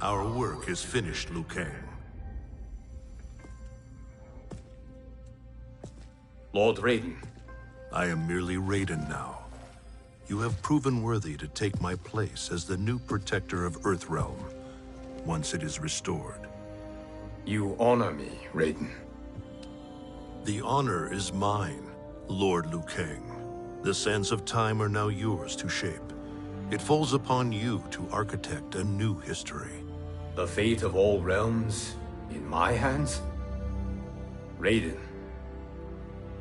Our work is finished, Liu Kang. Lord Raiden. I am merely Raiden now. You have proven worthy to take my place as the new protector of Earthrealm, once it is restored. You honor me, Raiden. The honor is mine, Lord Liu Kang. The sands of time are now yours to shape. It falls upon you to architect a new history. The fate of all realms in my hands? Raiden,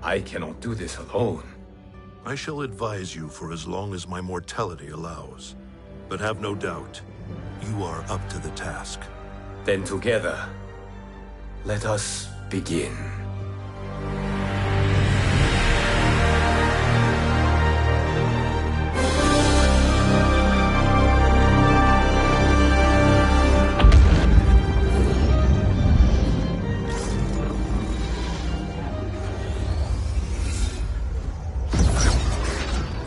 I cannot do this alone. I shall advise you for as long as my mortality allows. But have no doubt, you are up to the task. Then together, let us begin.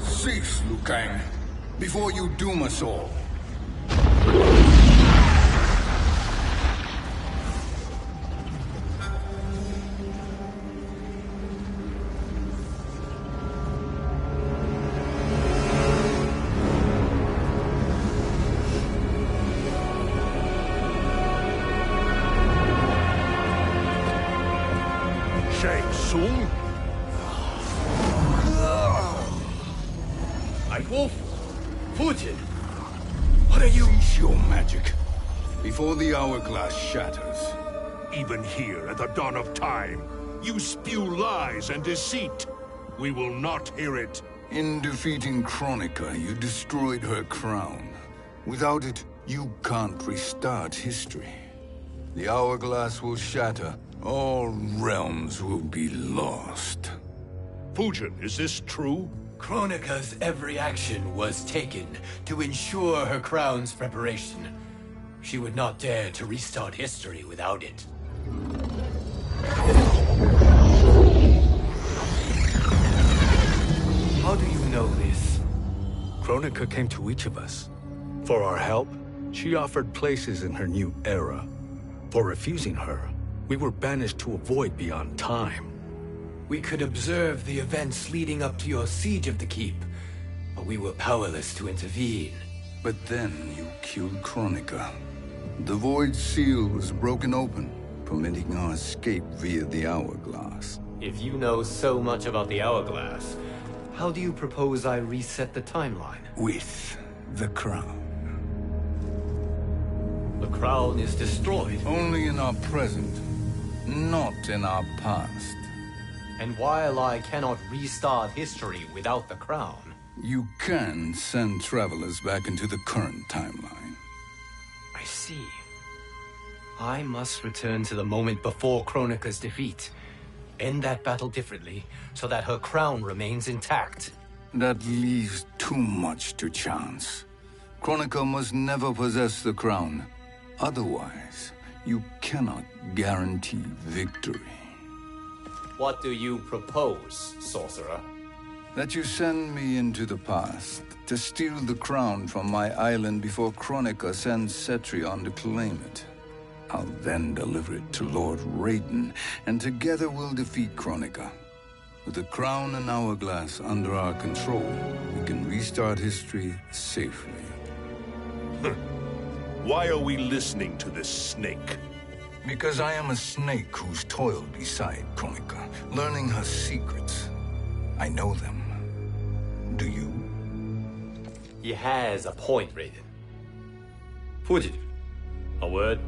Cease, Liu Kang, before you doom us all. Shang Tsung? Wolf, Fujin, what are you? Cease your magic, before the hourglass shatters. Even here at the dawn of time, you spew lies and deceit. We will not hear it. In defeating Kronika, you destroyed her crown. Without it, you can't restart history. The hourglass will shatter. All realms will be lost. Fujin, is this true? Kronika's every action was taken to ensure her crown's preparation. She would not dare to restart history without it. How do you know this? Kronika came to each of us. For our help, she offered places in her new era. For refusing her, we were banished to a void beyond time. We could observe the events leading up to your siege of the keep, but we were powerless to intervene. But then you killed Kronika. The Void Seal was broken open, permitting our escape via the hourglass. If you know so much about the hourglass, how do you propose I reset the timeline? With the crown. The crown is destroyed. Only in our present, not in our past. And while I cannot restart history without the crown... You can send travelers back into the current timeline. I see. I must return to the moment before Kronika's defeat. End that battle differently, so that her crown remains intact. That leaves too much to chance. Kronika must never possess the crown. Otherwise, you cannot guarantee victory. What do you propose, sorcerer? That you send me into the past to steal the crown from my island before Kronika sends Cetrion to claim it. I'll then deliver it to Lord Raiden, and together we'll defeat Kronika. With the crown and hourglass under our control, we can restart history safely. Why are we listening to this snake? Because I am a snake who's toiled beside Kronika, learning her secrets. I know them. Do you? He has a point, Raiden. Fujin, a word?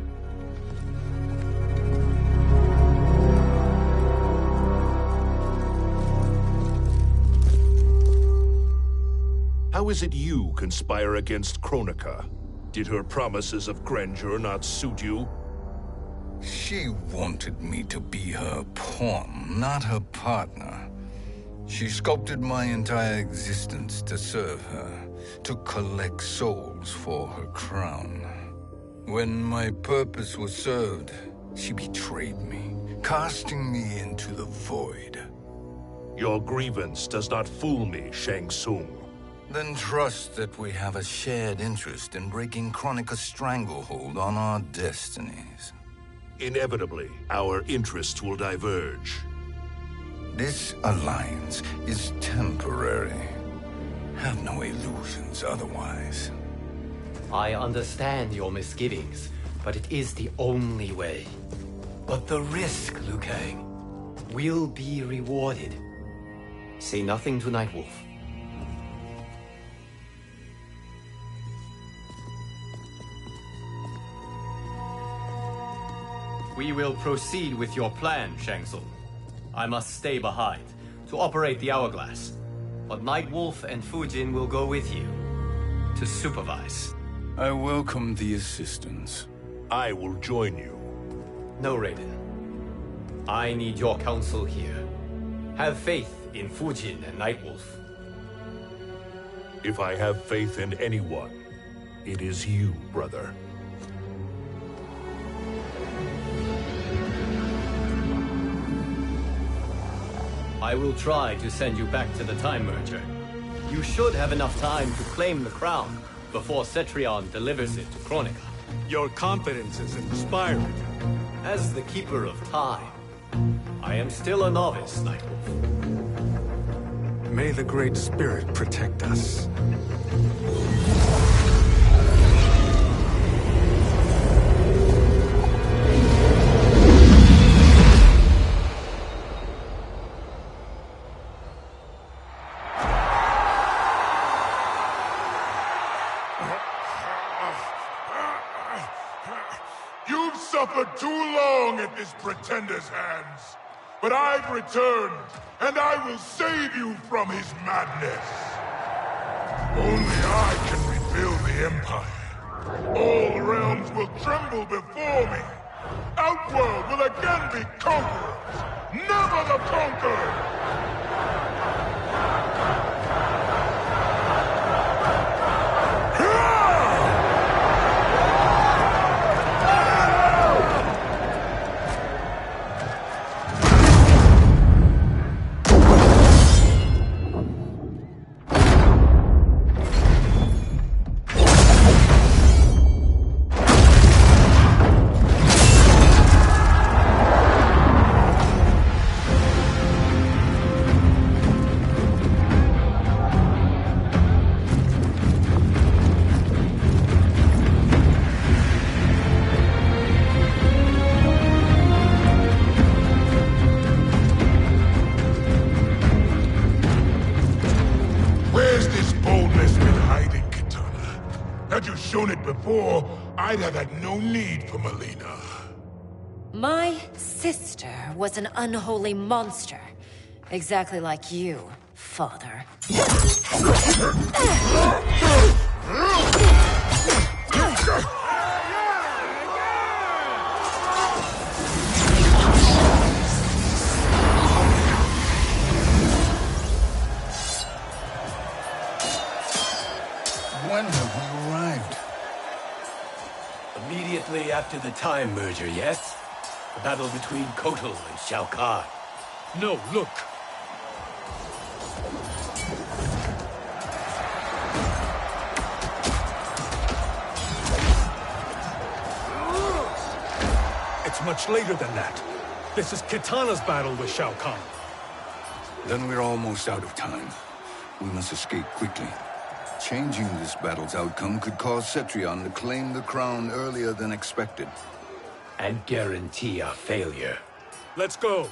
How is it you conspire against Kronika? Did her promises of grandeur not suit you? She wanted me to be her pawn, not her partner. She sculpted my entire existence to serve her, to collect souls for her crown. When my purpose was served, she betrayed me, casting me into the void. Your grievance does not fool me, Shang Tsung. Then trust that we have a shared interest in breaking Kronika's stranglehold on our destinies. Inevitably, our interests will diverge. This alliance is temporary. Have no illusions otherwise. I understand your misgivings, but it is the only way. But the risk, Liu Kang, will be rewarded. Say nothing to Nightwolf. We will proceed with your plan, Shang Tsung. I must stay behind to operate the Hourglass. But Nightwolf and Fujin will go with you to supervise. I welcome the assistance. I will join you. No, Raiden. I need your counsel here. Have faith in Fujin and Nightwolf. If I have faith in anyone, it is you, brother. I will try to send you back to the Time Merger. You should have enough time to claim the crown before Cetrion delivers it to Kronika. Your confidence is inspiring. As the Keeper of Time, I am still a novice, Nightwolf. May the Great Spirit protect us. You've suffered too long at this pretender's hands. But I've returned, and I will save you from his madness. Only I can rebuild the Empire. All realms will tremble before me. Outworld will again be conquerors, never the conquered! Had you shown it before, I'd have had no need for Melina. My sister was an unholy monster. Exactly like you, father. When have we arrived? Immediately after the Time Merger, yes? The battle between Kotal and Shao Kahn. No, look. It's much later than that. This is Kitana's battle with Shao Kahn. Then we're almost out of time. We must escape quickly. Changing this battle's outcome could cause Cetrion to claim the crown earlier than expected. And guarantee our failure. Let's go.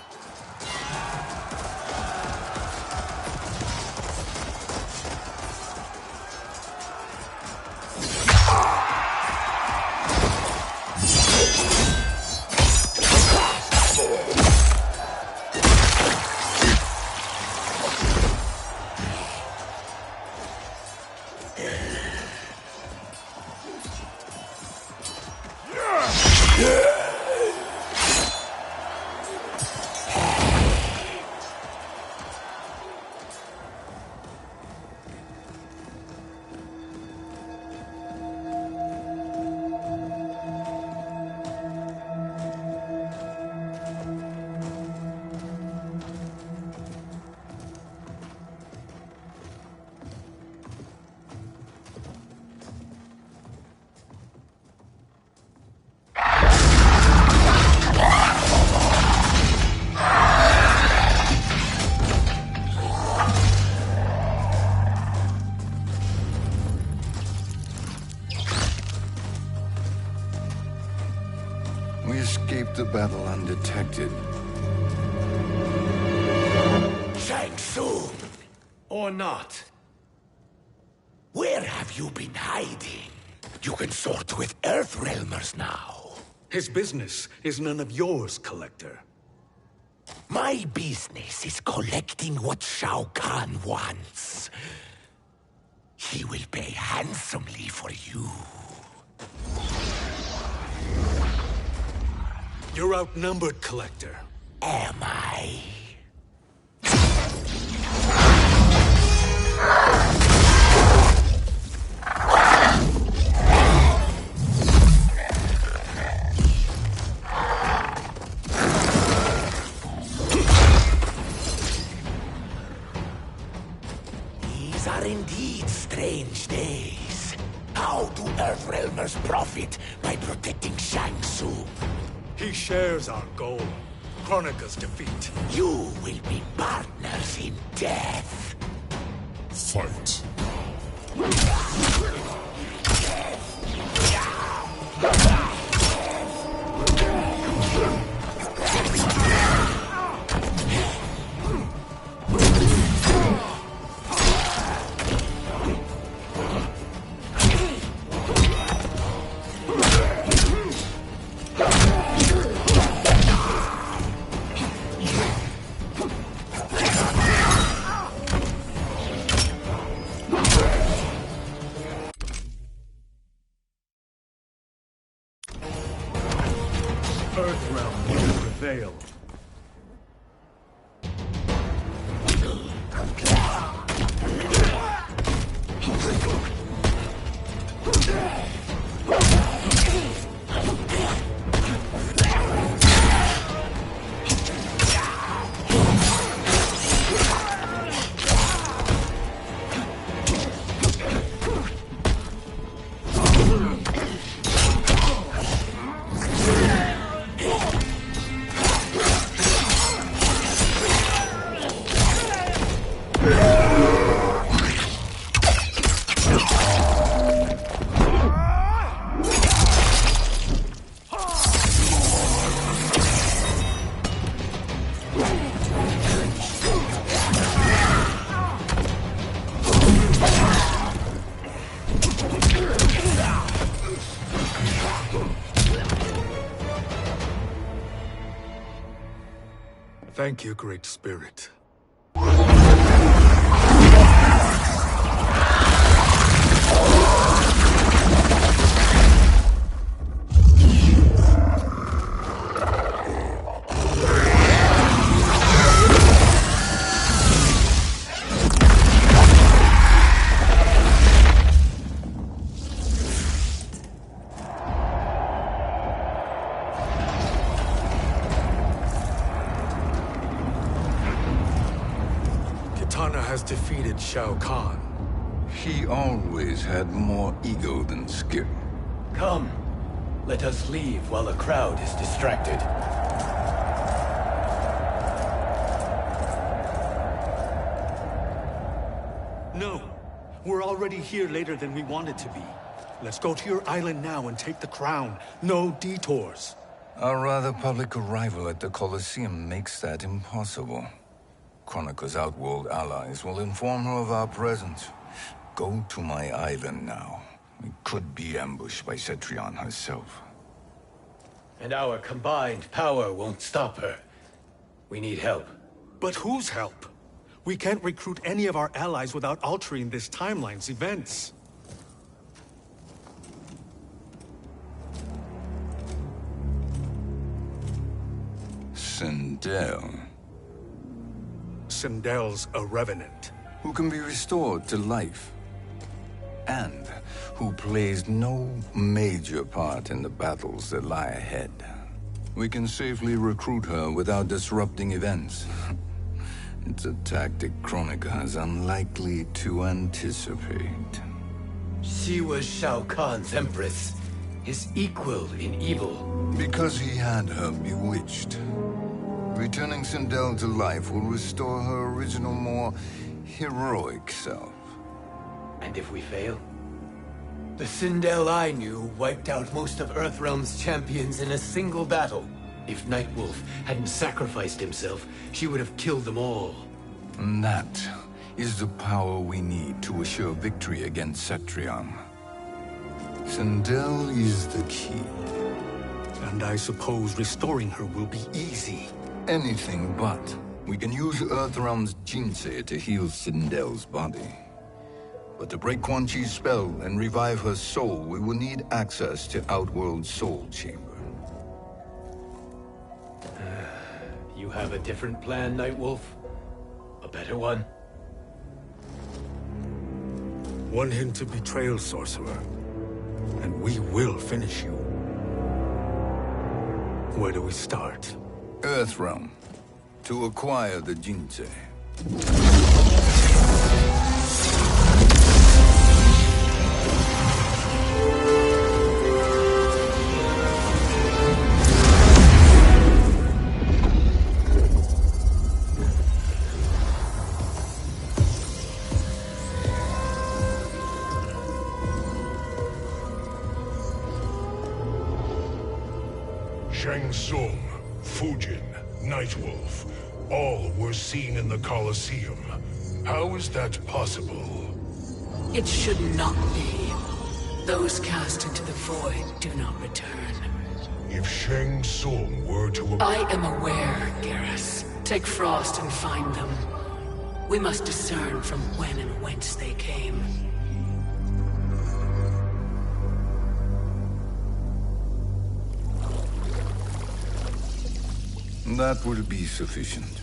We escaped the battle undetected. Shang Tsung! Or not. Where have you been hiding? You can sort with Earthrealmers now. His business is none of yours, Collector. My business is collecting what Shao Kahn wants. He will pay handsomely for you. You're outnumbered, Collector. Am I? These are indeed strange days. How do Earthrealmers profit by protecting Shang Tsung? He shares our goal. Kronika's defeat. You will be partners in death. Fight. Earthrealm will prevail. Thank you, Great Spirit. Kitana has defeated Shao Kahn. He always had more ego than skill. Come, let us leave while the crowd is distracted. No, we're already here later than we wanted to be. Let's go to your island now and take the crown. No detours. Our rather public arrival at the Colosseum makes that impossible. Kronika's outworld allies will inform her of our presence. Go to my island now. We could be ambushed by Cetrion herself. And our combined power won't stop her. We need help. But whose help? We can't recruit any of our allies without altering this timeline's events. Sindel, Sindel's a revenant. who can be restored to life, and who plays no major part in the battles that lie ahead. We can safely recruit her without disrupting events. It's a tactic Kronika is unlikely to anticipate. She was Shao Kahn's empress, his equal in evil. Because he had her bewitched. Returning Sindel to life will restore her original, more heroic self. And if we fail? The Sindel I knew wiped out most of Earthrealm's champions in a single battle. If Nightwolf hadn't sacrificed himself, she would have killed them all. And that is the power we need to assure victory against Cetrion. Sindel is the key. And I suppose restoring her will be easy. Anything but. We can use Earthrealm's Jinsei to heal Sindel's body. But to break Quan Chi's spell and revive her soul, we will need access to Outworld's Soul Chamber. You have a different plan, Nightwolf? A better one? Want him to betrayal, Sorcerer. And we will finish you. Where do we start? Earthrealm. To acquire the Jinsei. Shang Tsung, Fujin, Nightwolf, all were seen in the Colosseum. How is that possible? It should not be. Those cast into the void do not return. If Shang Tsung were to... I am aware, Garrus. Take Frost and find them. We must discern from when and whence they came. That will be sufficient.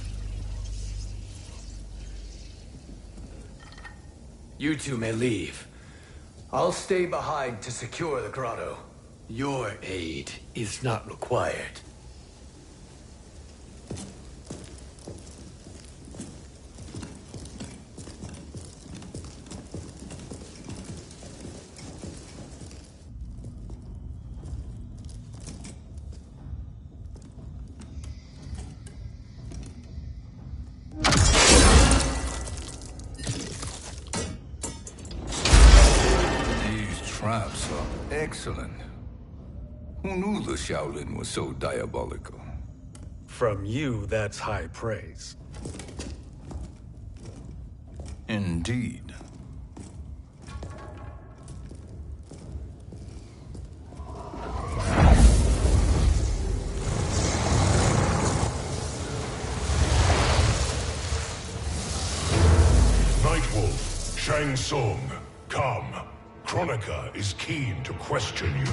You two may leave. I'll stay behind to secure the grotto. Your aid is not required. Traps are excellent. Who knew the Shaolin was so diabolical? From you, that's high praise. Indeed. Nightwolf, Shang Tsung, come. Kronika is keen to question you.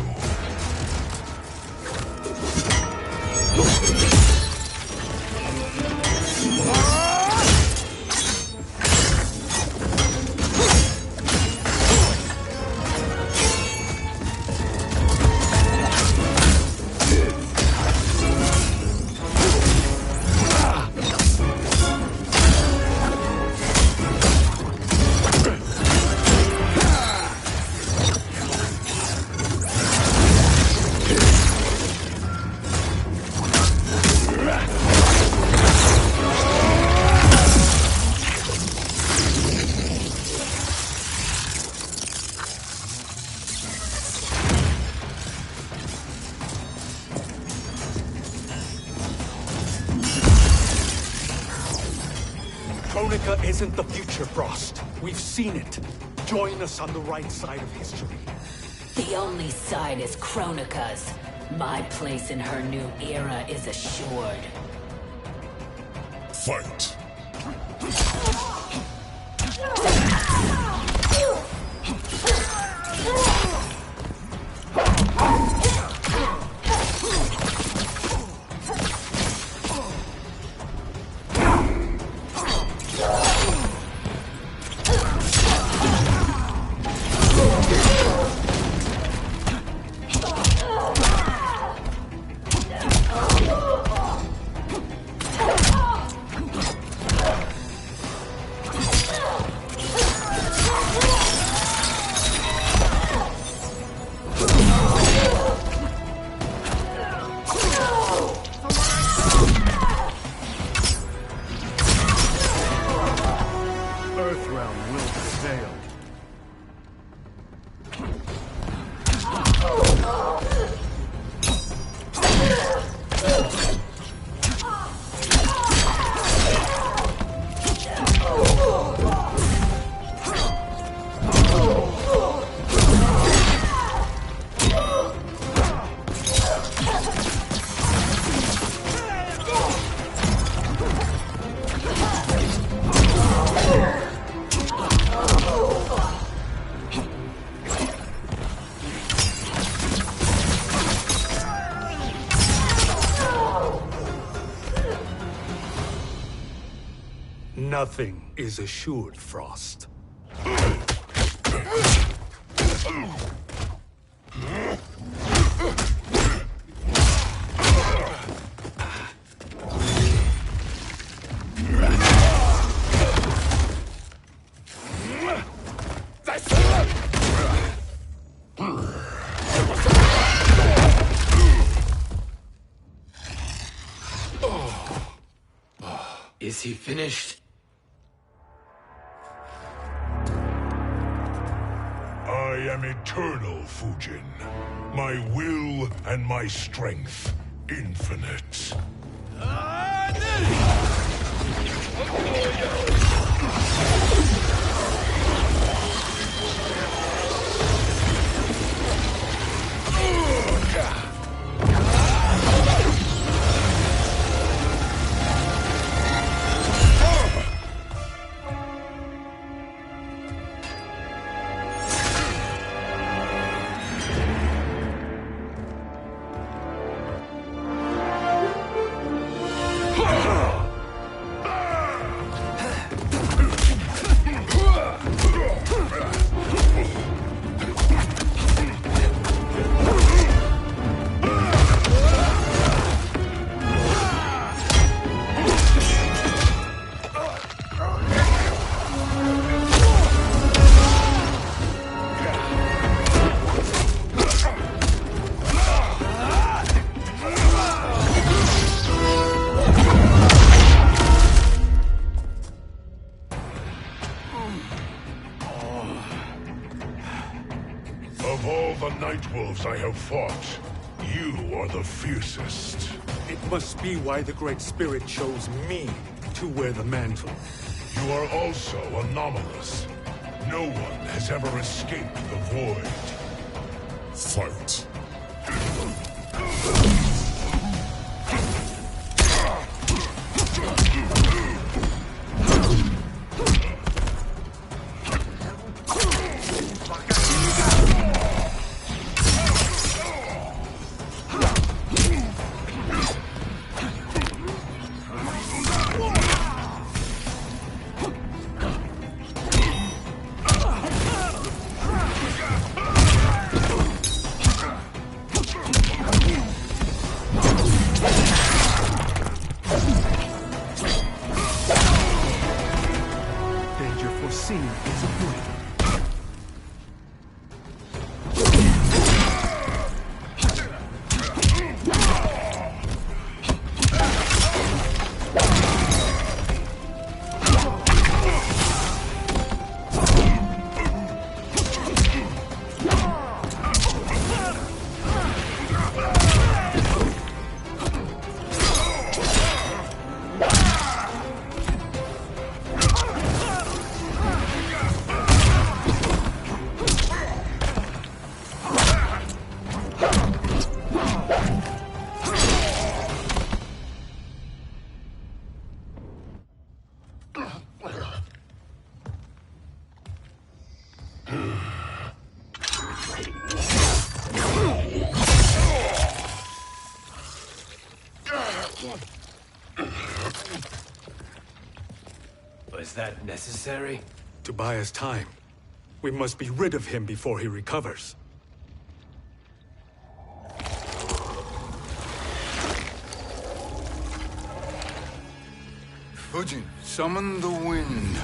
Kronika isn't the future, Frost. We've seen it. Join us on the right side of history. The only side is Kronika's. My place in her new era is assured. Fight! Nothing is assured, Frost. Is he finished? I am eternal, Fujin. My will and my strength infinite. Of all the Nightwolves I have fought, you are the fiercest. It must be why the Great Spirit chose me to wear the mantle. You are also anomalous. No one has ever escaped the void. Fight. Danger foreseen is avoided. Was that necessary? To buy us time. We must be rid of him before he recovers. Fujin, summon the wind.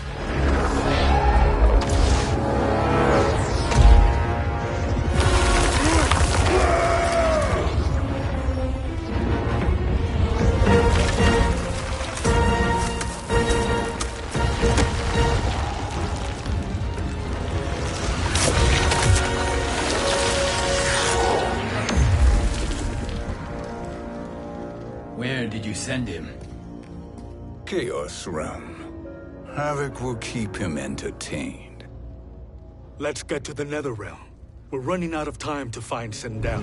Where did you send him? Chaos Realm. Havoc will keep him entertained. Let's get to the Netherrealm. We're running out of time to find Sindel.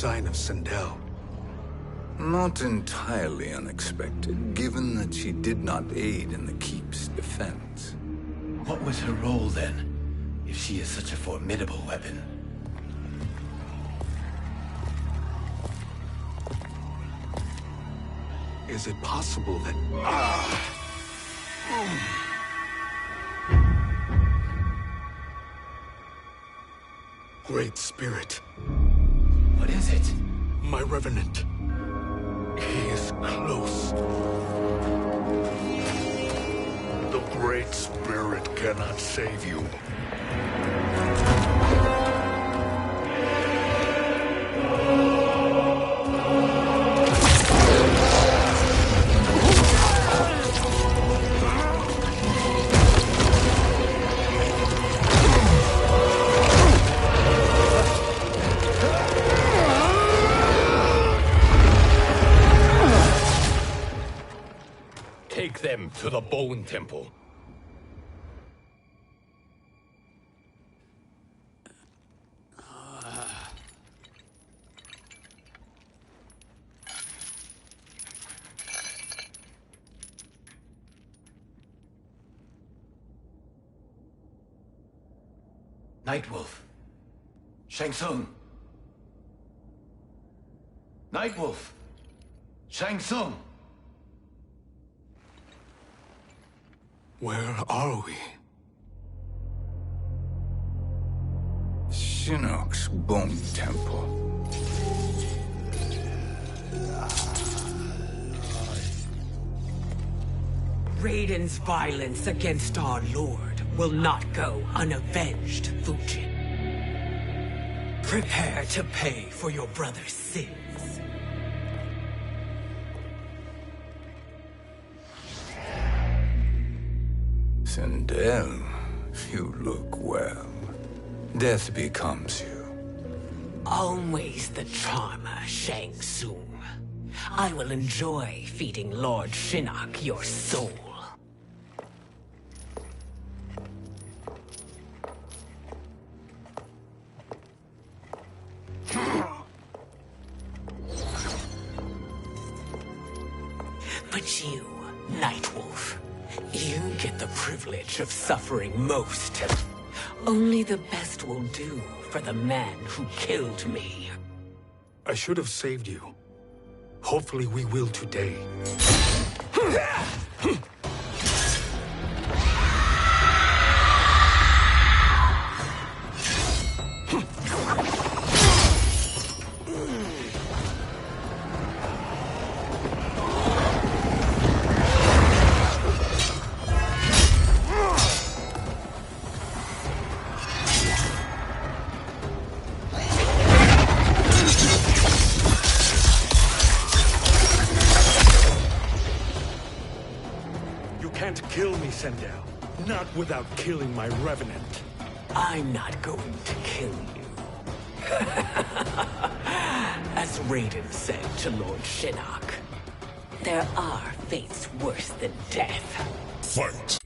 sign of Sindel. Not entirely unexpected, given that she did not aid in the Keep's defense. What was her role then, if she is such a formidable weapon? Is it possible that... Great Spirit. What is it? My Revenant. He is close. The Great Spirit cannot save you. Take them to the Bone Temple. Nightwolf. Shang Tsung. Nightwolf. Shang Tsung. Where are we? Shinnok's Bone Temple. Raiden's violence against our Lord will not go unavenged, Fujin. Prepare to pay for your brother's sins. Sindel, you look well. Death becomes you. Always the charmer, Shang Tsung. I will enjoy feeding Lord Shinnok your soul. But you, Nightwolf, you get the privilege of suffering most. Only the best will do for the man who killed me. I should have saved you. Hopefully we will today. Kill me, Sindel. Not without killing my Revenant. I'm not going to kill you. As Raiden said to Lord Shinnok, there are fates worse than death. Fight!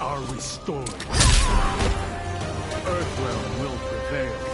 are restored. Earthrealm will prevail.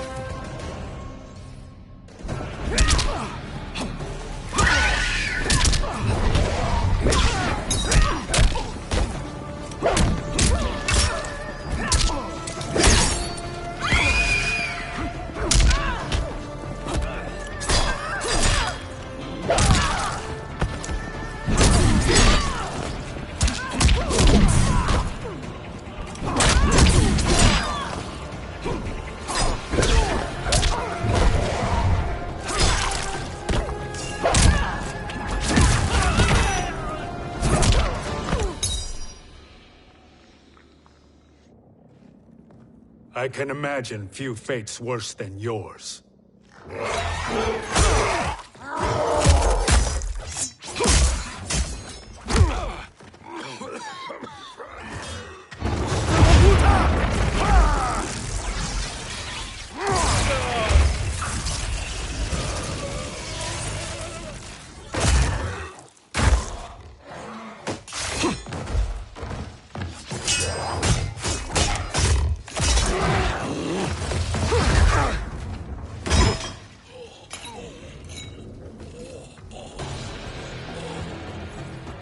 I can imagine few fates worse than yours.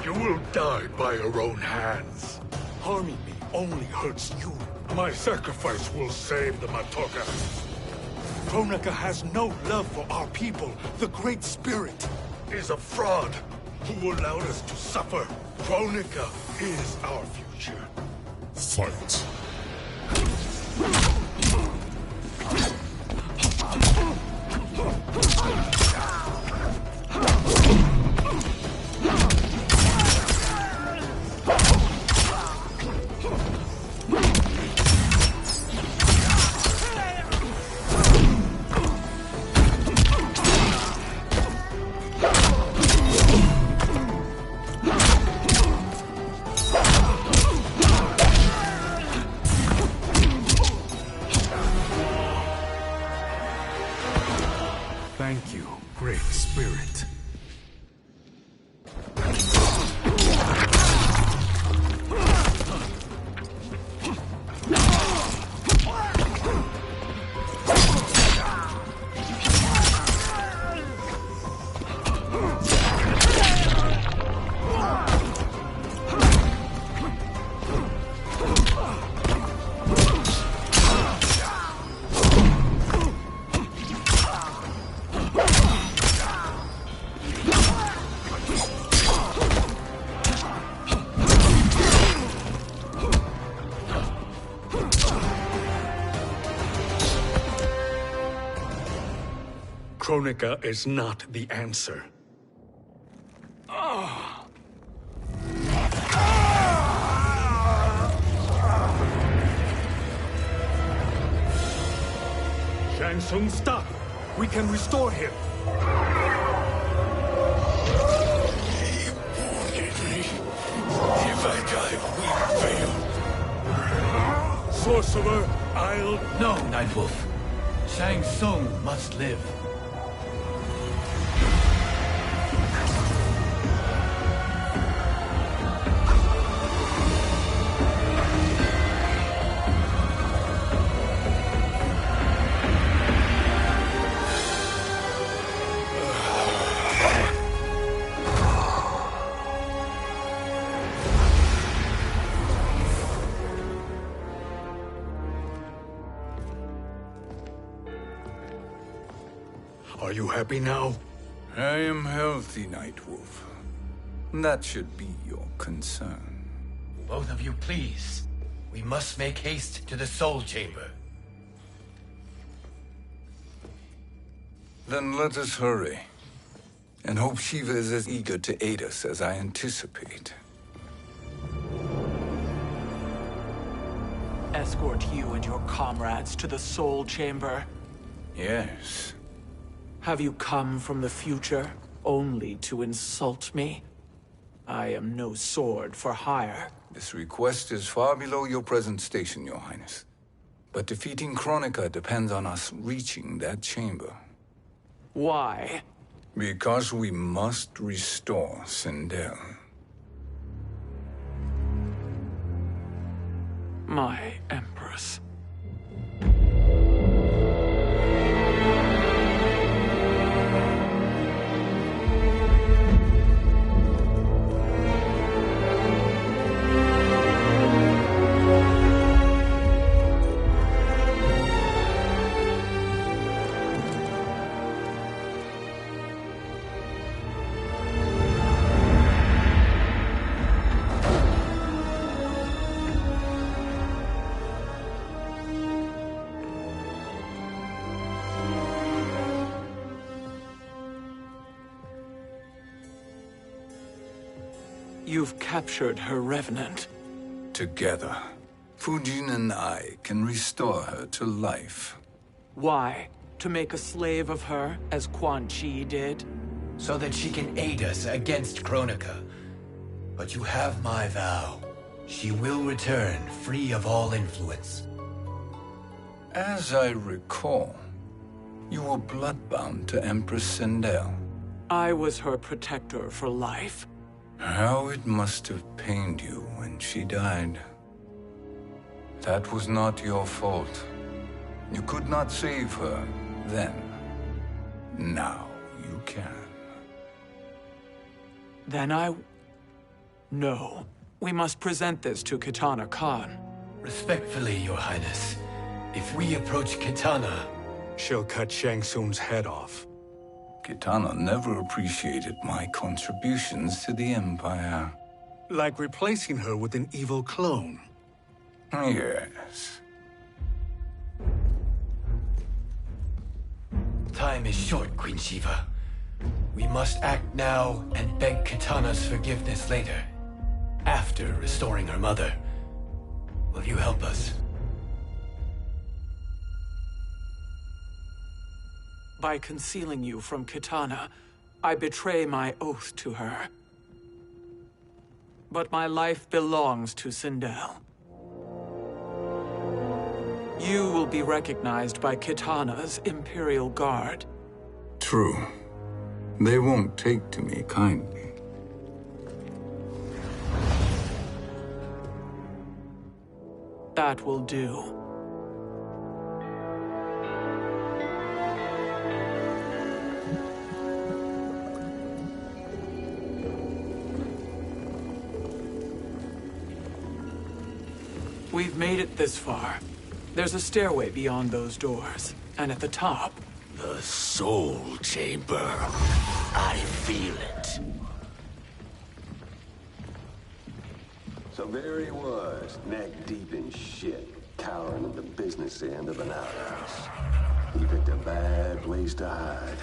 You will die by your own hands. Harming me only hurts you. My sacrifice will save the Matoka. Kronika has no love for our people. The Great Spirit is a fraud who allowed us to suffer. Kronika is our future. Fight. Thank you, Great Spirit. Kronika is not the answer. Shang Tsung, stop! We can restore him! He wounded me. If I die, we fail. Sorcerer, I'll... No, Nightwolf. Shang Tsung must live. Are you happy now? I am healthy, Nightwolf. That should be your concern. Both of you, please. We must make haste to the Soul Chamber. Then let us hurry. And hope Shiva is as eager to aid us as I anticipate. Escort you and your comrades to the Soul Chamber. Yes. Have you come from the future only to insult me? I am no sword for hire. This request is far below your present station, Your Highness. But defeating Kronika depends on us reaching that chamber. Why? Because we must restore Sindel. my Empress. You've captured her revenant. Together, Fujin and I can restore her to life. Why? To make a slave of her, as Quan Chi did? So that she can aid us against Kronika. But you have my vow. She will return free of all influence. As I recall, you were bloodbound to Empress Sindel. I was her protector for life. How it must have pained you when she died. That was not your fault. You could not save her then. Now you can. Then No. We must present this to Kitana Khan. Respectfully, Your Highness, if we approach Kitana, she'll cut Shang Tsung's head off. Kitana never appreciated my contributions to the Empire. Like replacing her with an evil clone. Yes. Time is short, Queen Shiva. We must act now and beg Kitana's forgiveness later, after restoring her mother. Will you help us? By concealing you from Kitana, I betray my oath to her. But my life belongs to Sindel. You will be recognized by Kitana's Imperial Guard. True. They won't take to me kindly. That will do. We've made it this far. There's a stairway beyond those doors, and at the top... The Soul Chamber. I feel it. So there he was, neck deep in shit, cowering at the business end of an outhouse. He picked a bad place to hide,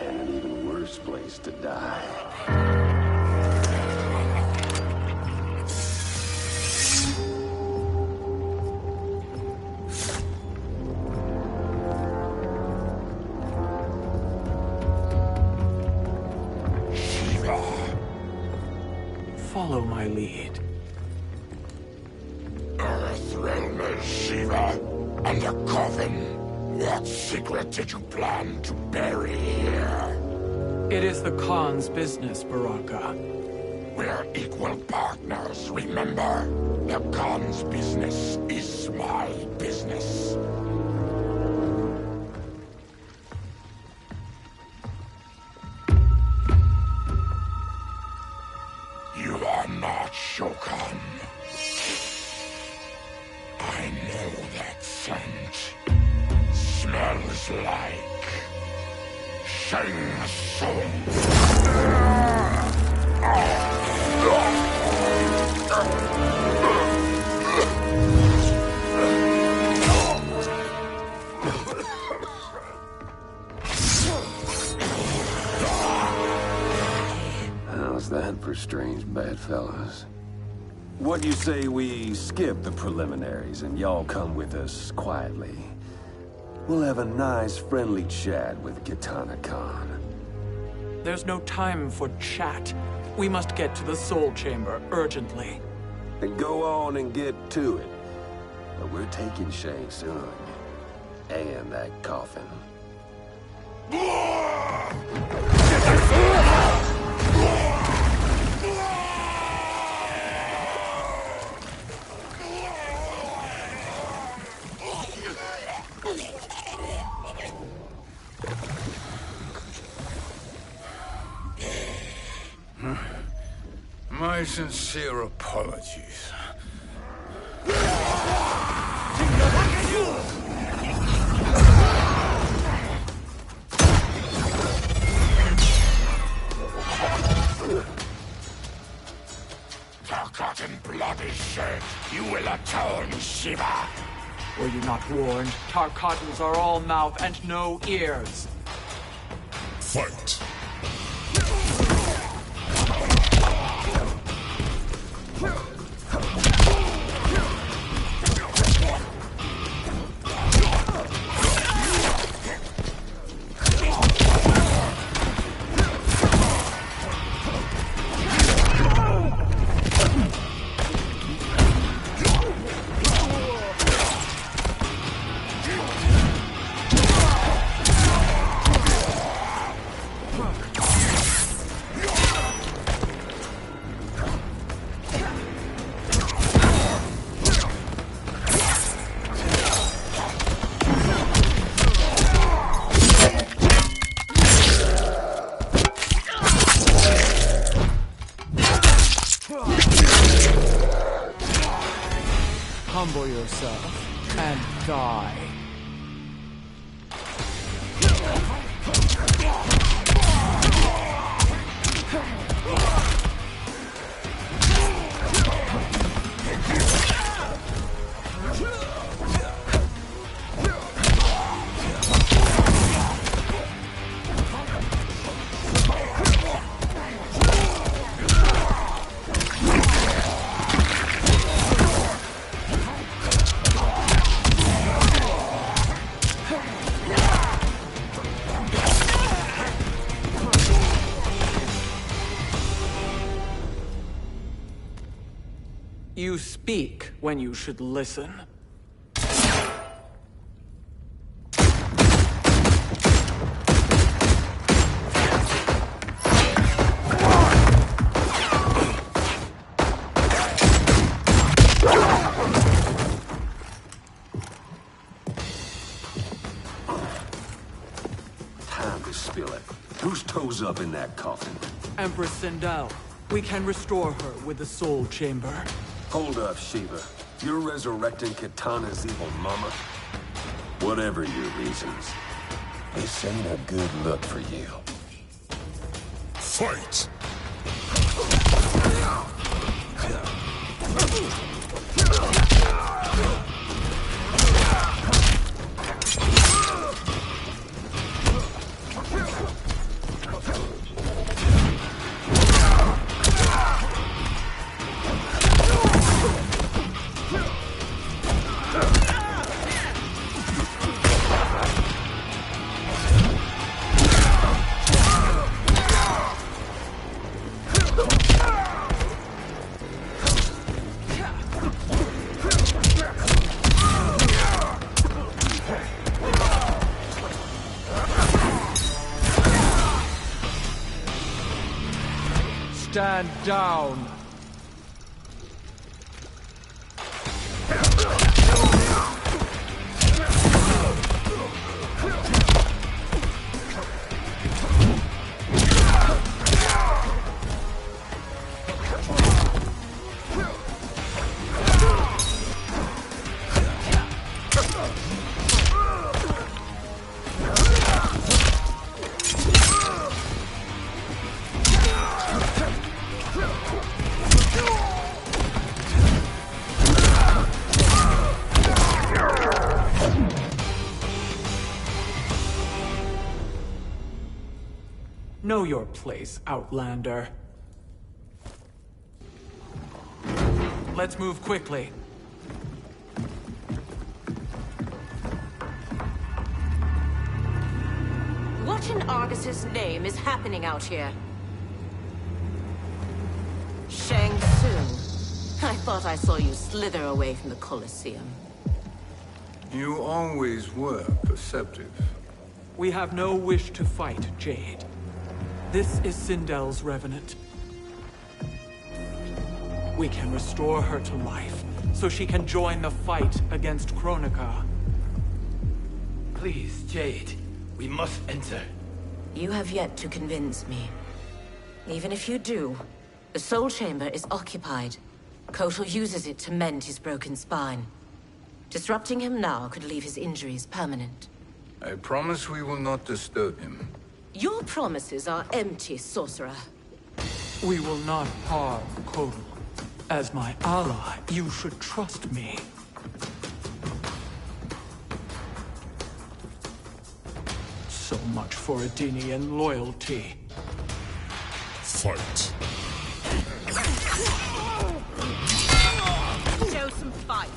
and an even worse place to die. Follow my lead. Earth realm is Shiva, and a coffin. What secret did you plan to bury here? It is the Khan's business, Baraka. We're equal partners, remember? The Khan's business is my business. You are not Shokan. I know that scent. Smells like Shang Tsung. How's that for strange bedfellows? What do you say we skip the preliminaries and y'all come with us quietly? We'll have a nice, friendly chat with Kitana Khan. There's no time for chat. We must get to the Soul Chamber urgently. Then go on and get to it. But we're taking Shang Tsung. And that coffin. My sincere apologies. Forgotten blood is shed. You will atone, Shiva. Were you not warned? Tarkatans are all mouth and no ears. Fight. Humble yourself and die. You speak when you should listen. Time to spill it. Whose toes up in that coffin? Empress Sindel. We can restore her with the Soul Chamber. Hold up, Shiva. You're resurrecting Kitana's evil mama? Whatever your reasons, this ain't a good look for you. Fight! Stand down. Know your place, Outlander. Let's move quickly. What in Argus's name is happening out here? Shang Tsung. I thought I saw you slither away from the Colosseum. You always were perceptive. We have no wish to fight, Jade. This is Sindel's revenant. We can restore her to life, so she can join the fight against Kronika. Please, Jade. We must enter. You have yet to convince me. Even if you do, The soul chamber is occupied. Kotal uses it to mend his broken spine. Disrupting him now could leave his injuries permanent. I promise we will not disturb him. Your promises are empty, sorcerer. We will not harm Kotal. As my ally, you should trust me. So much for Adenian loyalty. Fight. Show some fight.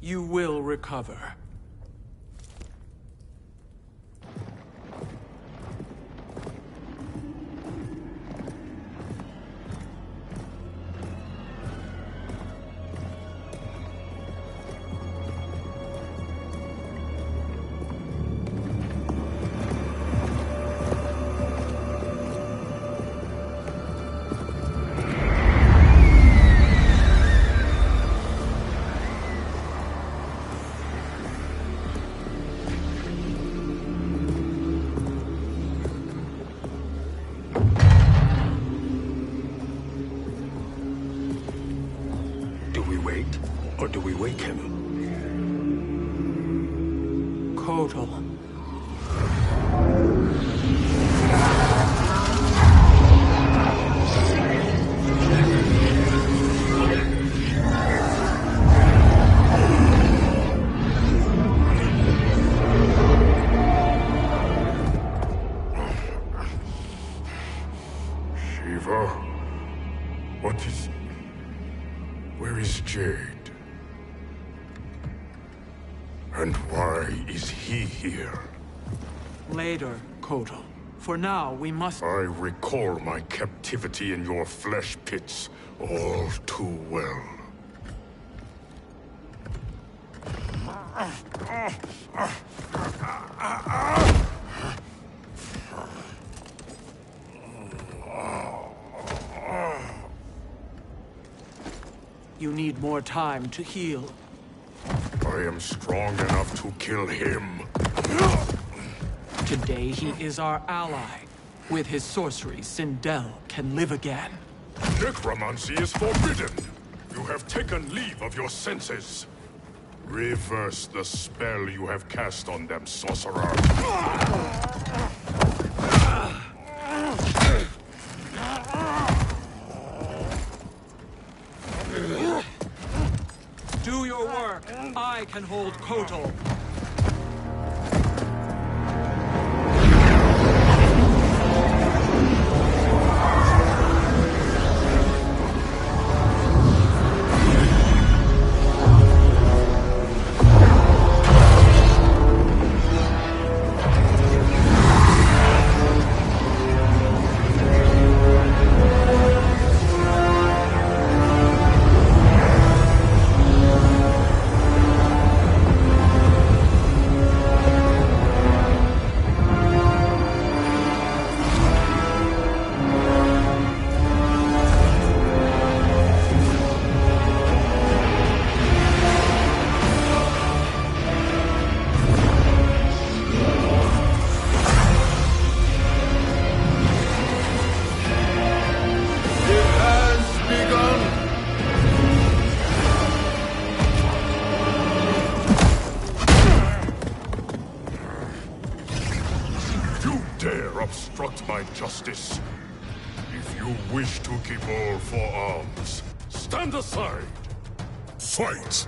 You will recover. Or do we wake him? Kotal. Shiva? What is... Where is Jade? And why is he here? Later, Kotal. For now, we must... I recall my captivity in your flesh pits all too well. You need more time to heal. I am strong enough to kill him. Today he is our ally. With his sorcery, Sindel can live again. Necromancy is forbidden. You have taken leave of your senses. Reverse the spell you have cast on them, sorcerer. Do your work. I can hold Kotal. obstruct my justice. If you wish to keep all four arms, stand aside. Fight!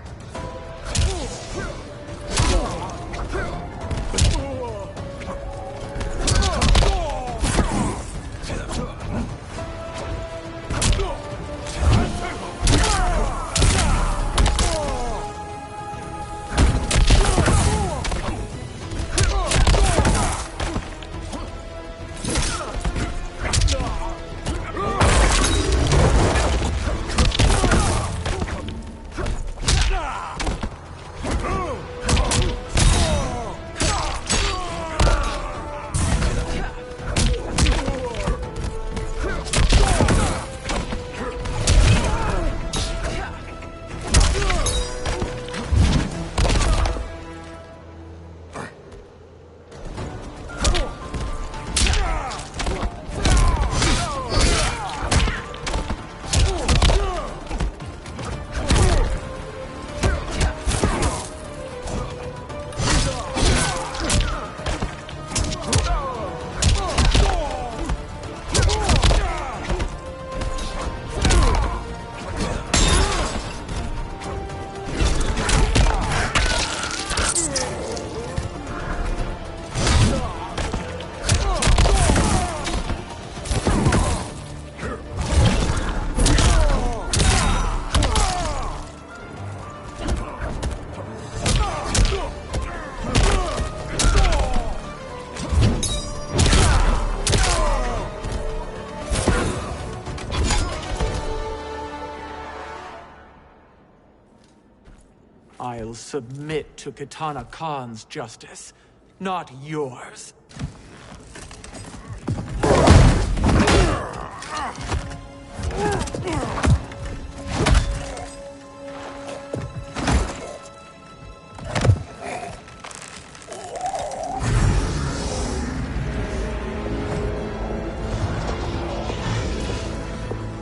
I'll submit to Kitana Khan's justice, not yours.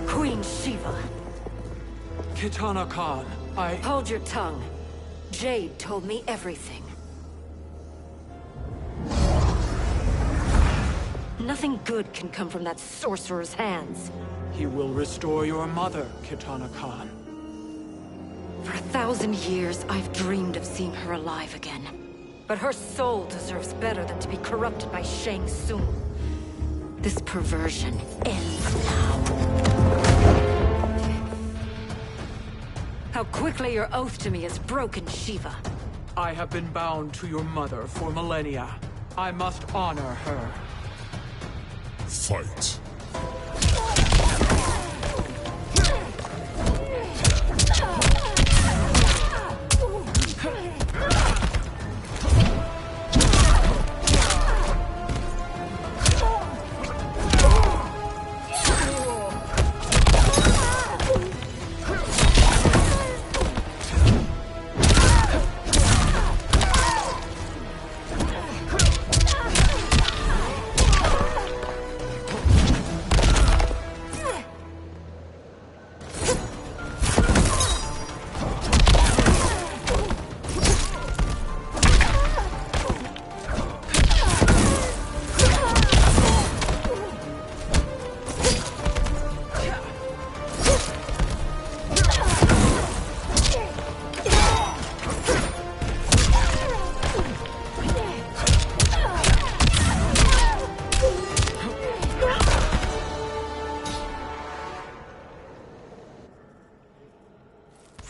Queen Shiva. Kitana Khan, Hold your tongue. Jade told me everything. Nothing good can come from that sorcerer's hands. He will restore your mother, Kitana Khan. For 1,000 years, I've dreamed of seeing her alive again. But her soul deserves better than to be corrupted by Shang Tsung. This perversion ends now. How quickly your oath to me has broken, Shiva. I have been bound to your mother for millennia. I must honor her. Fight.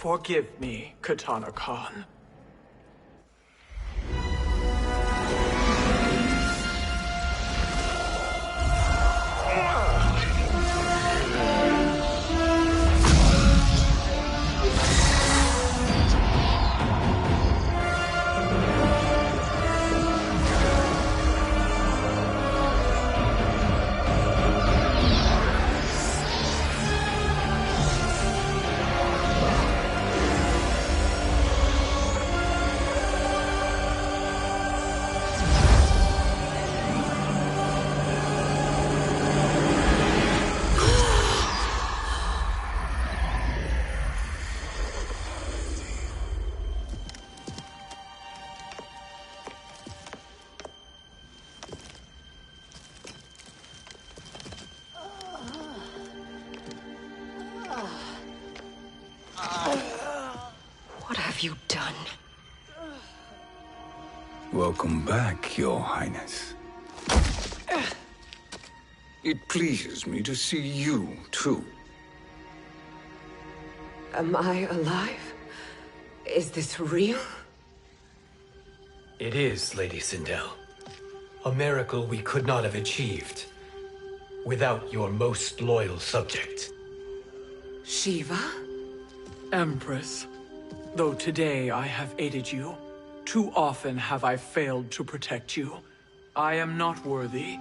Forgive me, Kitana Khan. you done? Welcome back, Your Highness. It pleases me to see you, too. Am I alive? Is this real? It is, Lady Sindel. A miracle we could not have achieved without your most loyal subject. Shiva? Empress, though today I have aided you, too often have I failed to protect you. I am not worthy.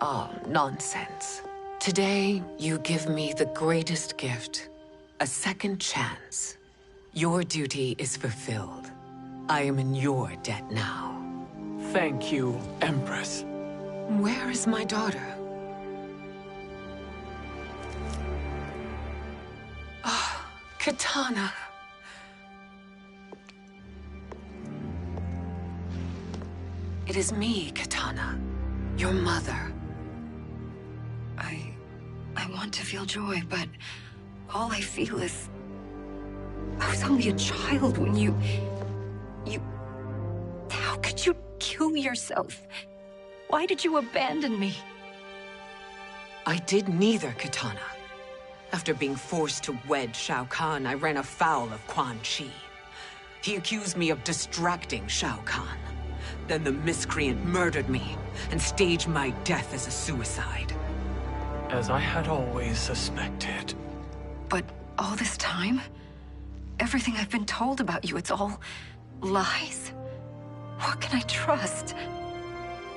Oh, nonsense. Today, you give me the greatest gift. A second chance. Your duty is fulfilled. I am in your debt now. Thank you, Empress. Where is my daughter? Ah, Katana. It is me, Katana. Your mother. I want to feel joy, but all I feel is... I was only a child when you... How could you kill yourself? Why did you abandon me? I did neither, Katana. After being forced to wed Shao Kahn, I ran afoul of Quan Chi. He accused me of distracting Shao Kahn. Then the miscreant murdered me and staged my death as a suicide. As I had always suspected. But all this time? Everything I've been told about you, it's all lies? What can I trust?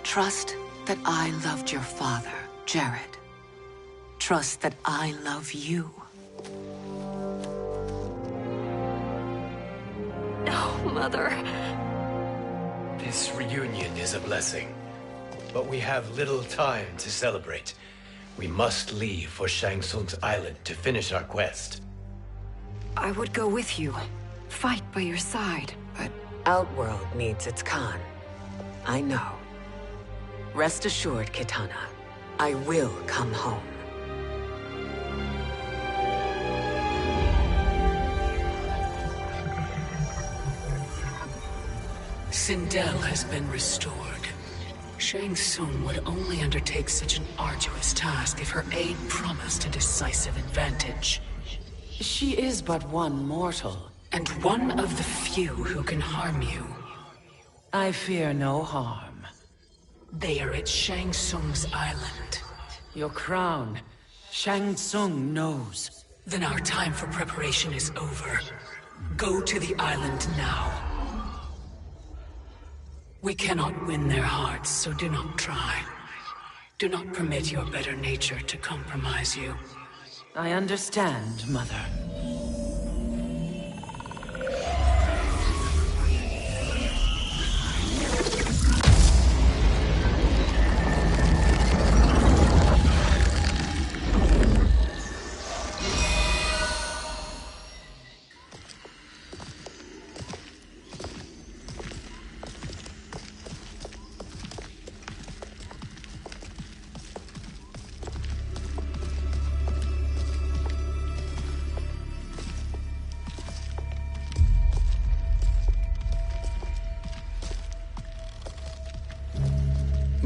Trust that I loved your father, Jared. Trust that I love you. No, Mother. This reunion is a blessing, but we have little time to celebrate. We must leave for Shang Tsung's island to finish our quest. I would go with you. Fight by your side, but... Outworld needs its Khan. I know. Rest assured, Kitana. I will come home. Sindel has been restored. Shang Tsung would only undertake such an arduous task if her aid promised a decisive advantage. She is but one mortal, and one of the few who can harm you. I fear no harm. They are at Shang Tsung's island. Your crown, Shang Tsung knows. Then our time for preparation is over. Go to the island now. We cannot win their hearts, so do not try. Do not permit your better nature to compromise you. I understand, Mother.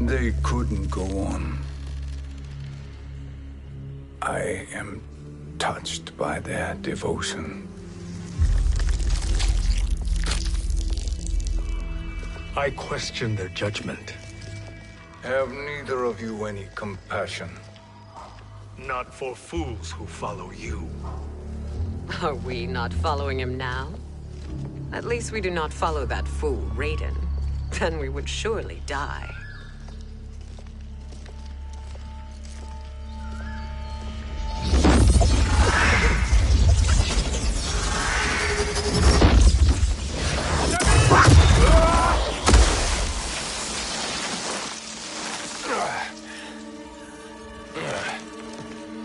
They couldn't go on. I am touched by their devotion. I question their judgment. Have neither of you any compassion? Not for fools who follow you. Are we not following him now? At least we do not follow that fool, Raiden. Then we would surely die.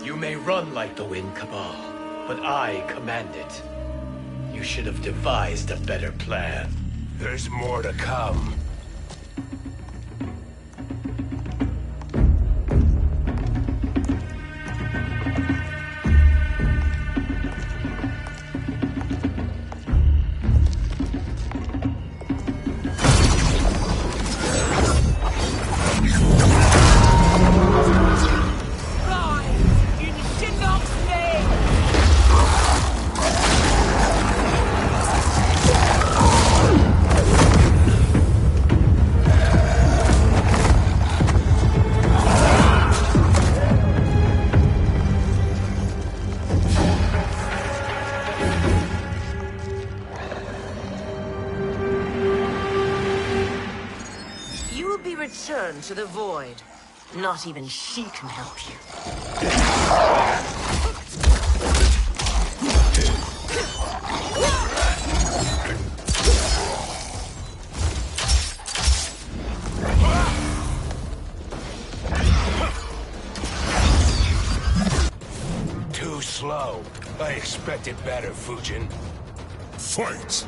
You may run like the wind, Cabal, but I command it. You should have devised a better plan. There's more to come. return to the void. Not even she can help you. Too slow. I expected better, Fujin. Fight!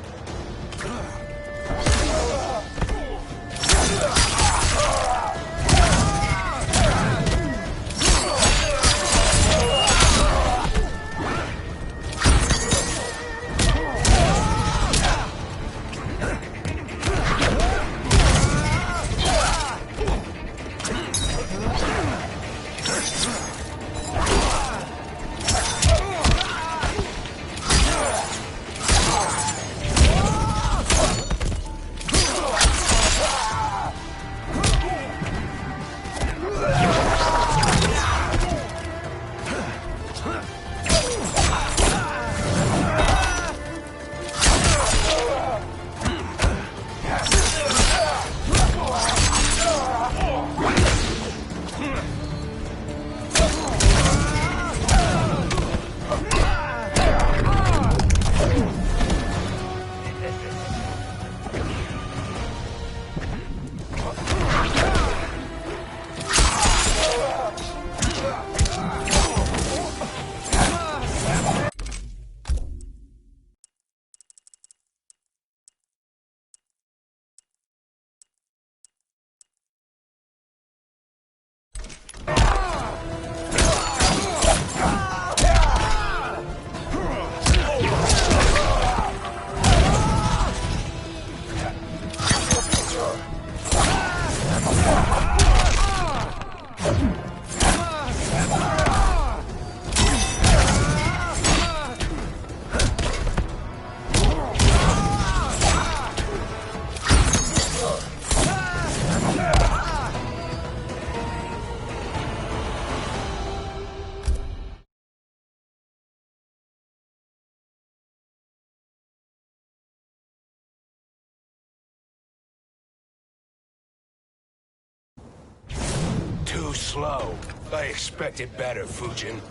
Too slow. I expected better, Fujin.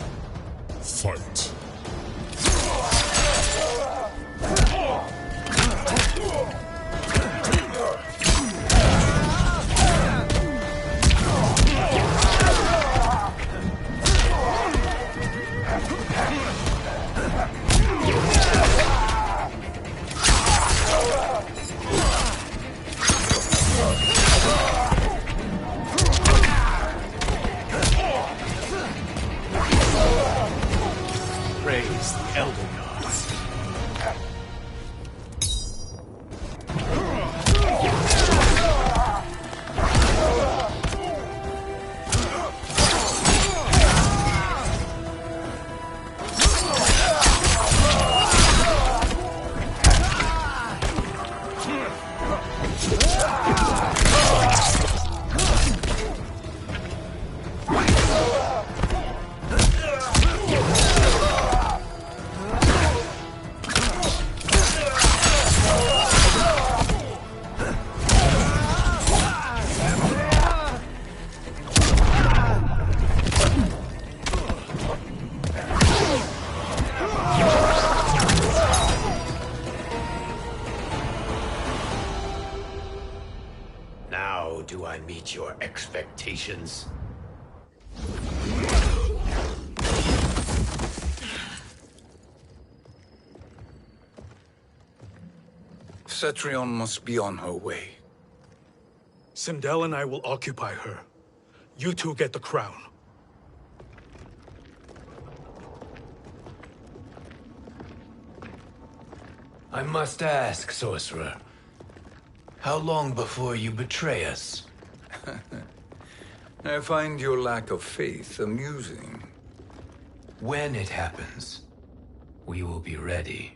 Fight! Praise the Elder Gods. Now do I meet your expectations? Cetrion must be on her way. Sindel and I will occupy her. You two get the crown. I must ask, sorcerer. How long before you betray us? I find your lack of faith amusing. When it happens, we will be ready.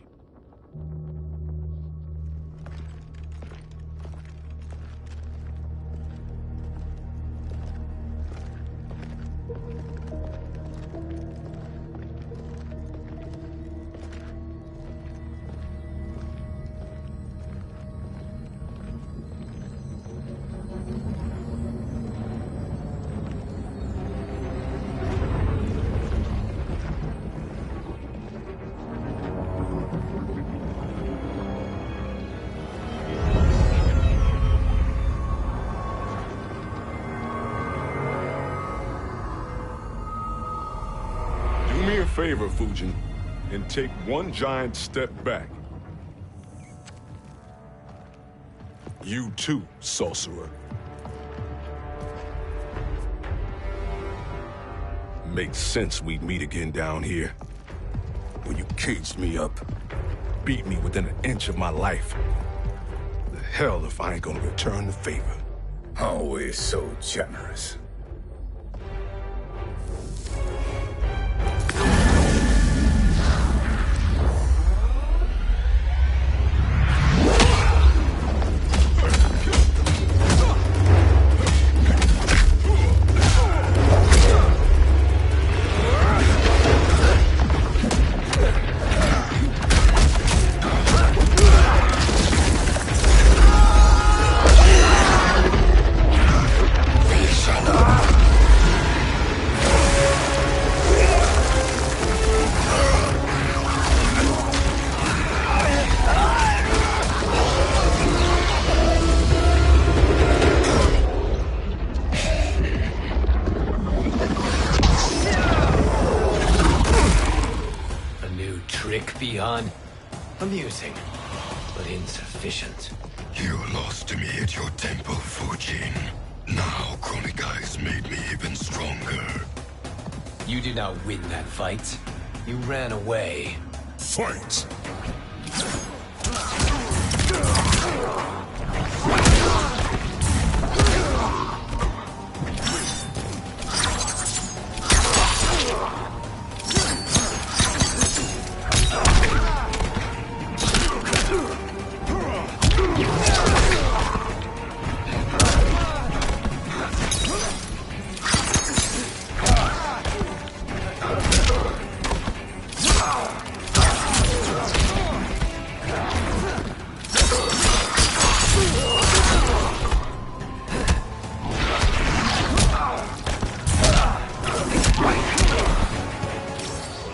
favor, Fujin, and take one giant step back. You too, sorcerer. Makes sense we'd meet again down here. When you caged me up, beat me within an inch of my life. The hell if I ain't gonna return the favor. Always so generous. Beyond amusing, but insufficient. You lost to me at your temple, Fujin. Now Kronika has made me even stronger. You did not win that fight. You ran away. Fight!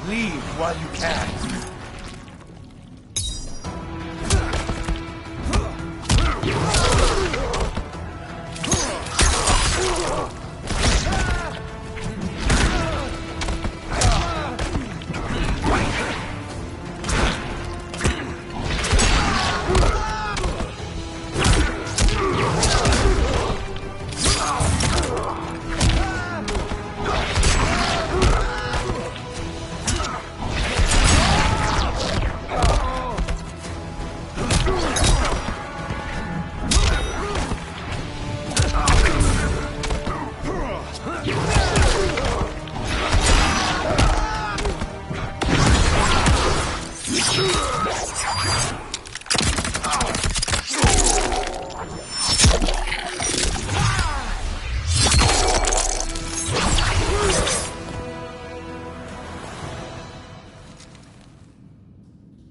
Leave while you can.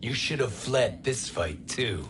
You should have fled this fight, too.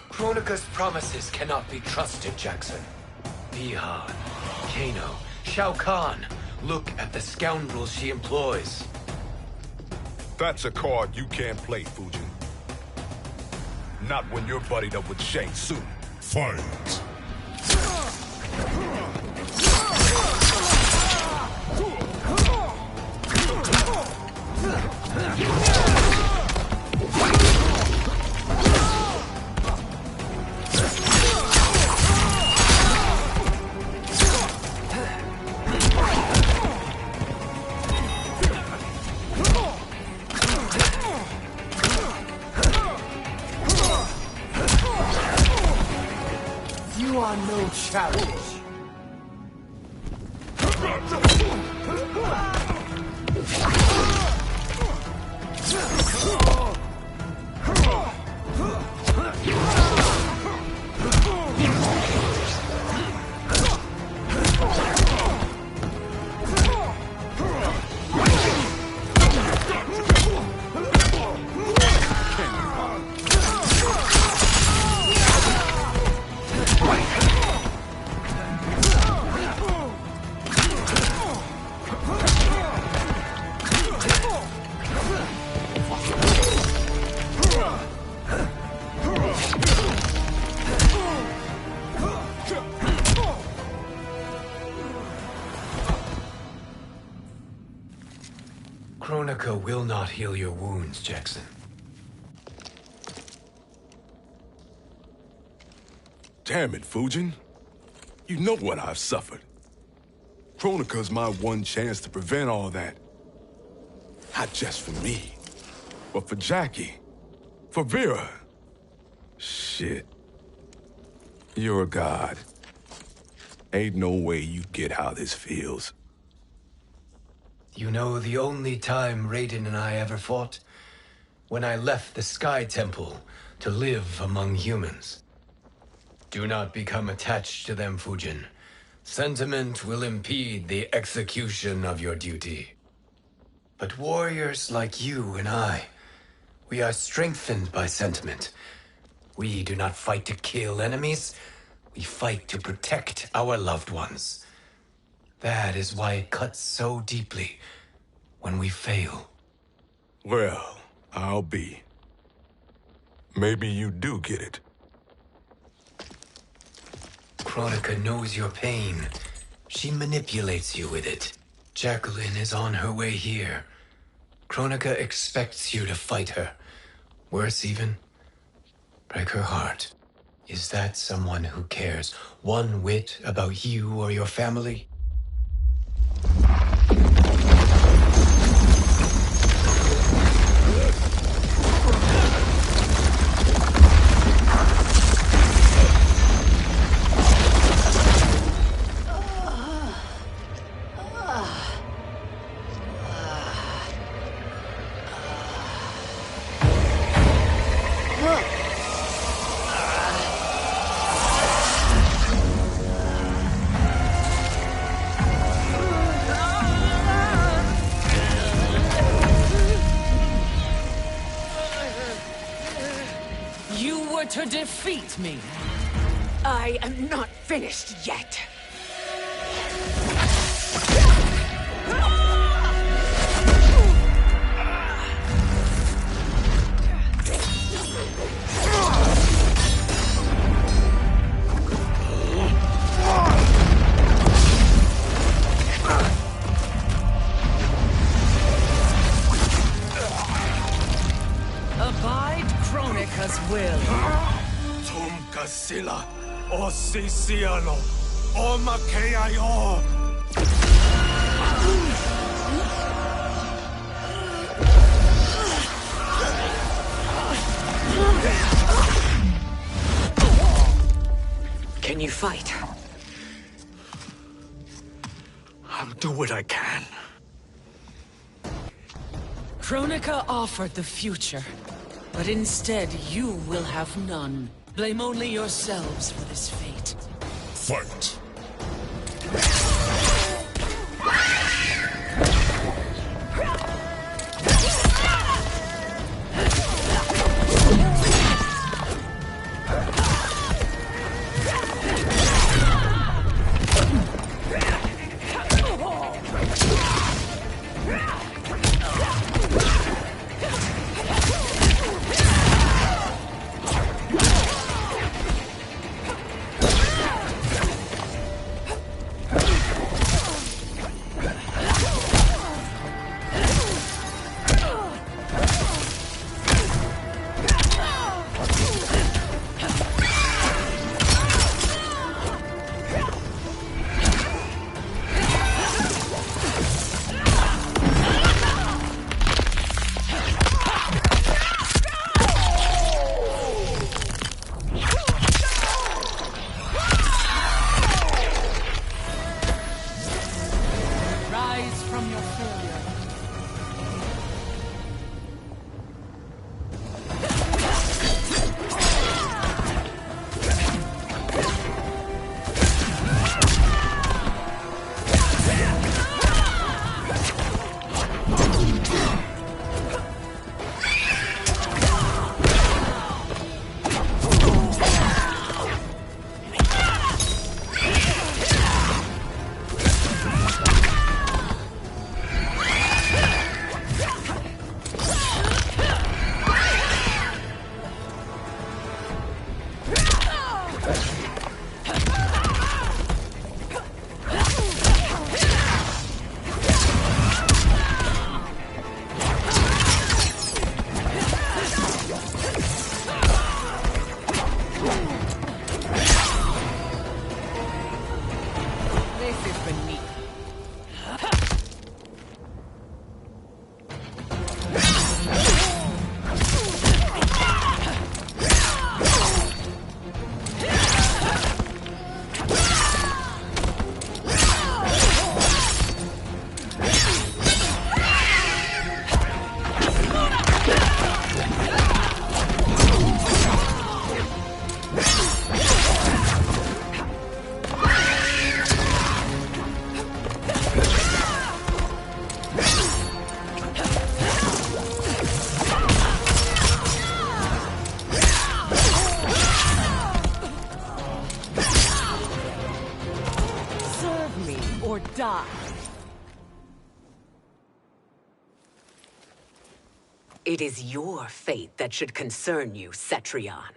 Kronika's promises cannot be trusted, Jackson. Bihan, Kano, Shao Kahn. Look at the scoundrels she employs. That's a card you can't play, Fujin. Not when you're buddied up with Shang Tsung. Fight! You are no challenge. Kronika will not heal your wounds, Jackson. Damn it, Fujin. You know what I've suffered. Kronika's my one chance to prevent all that. Not just for me, but for Jackie, for Vera. Shit. You're a god. Ain't no way you get how this feels. You know the only time Raiden and I ever fought? When I left the Sky Temple to live among humans. Do not become attached to them, Fujin. Sentiment will impede the execution of your duty. But warriors like you and I, we are strengthened by sentiment. We do not fight to kill enemies. We fight to protect our loved ones. That is why it cuts so deeply when we fail. Well, I'll be. Maybe you do get it. Kronika knows your pain. She manipulates you with it. Jacqueline is on her way here. Kronika expects you to fight her. Worse even, break her heart. Is that someone who cares one whit about you or your family? To defeat me. I am not finished yet. Abide Kronika's will. Sila, o Sisialo, o Makeayo. Can you fight? I'll do what I can. Kronika offered the future, but instead you will have none. Blame only yourselves for this fate. Fight! die. It is your fate that should concern you, Cetrion.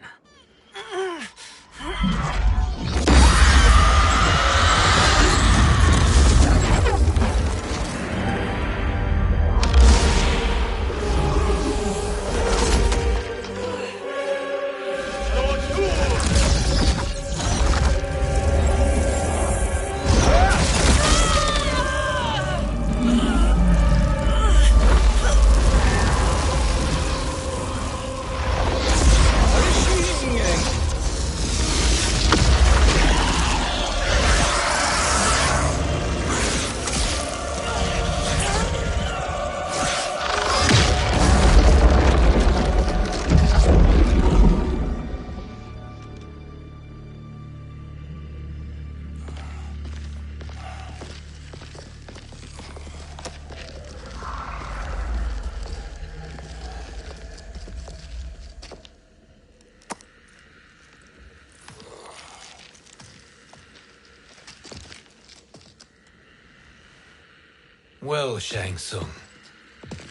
Well, Shang Tsung,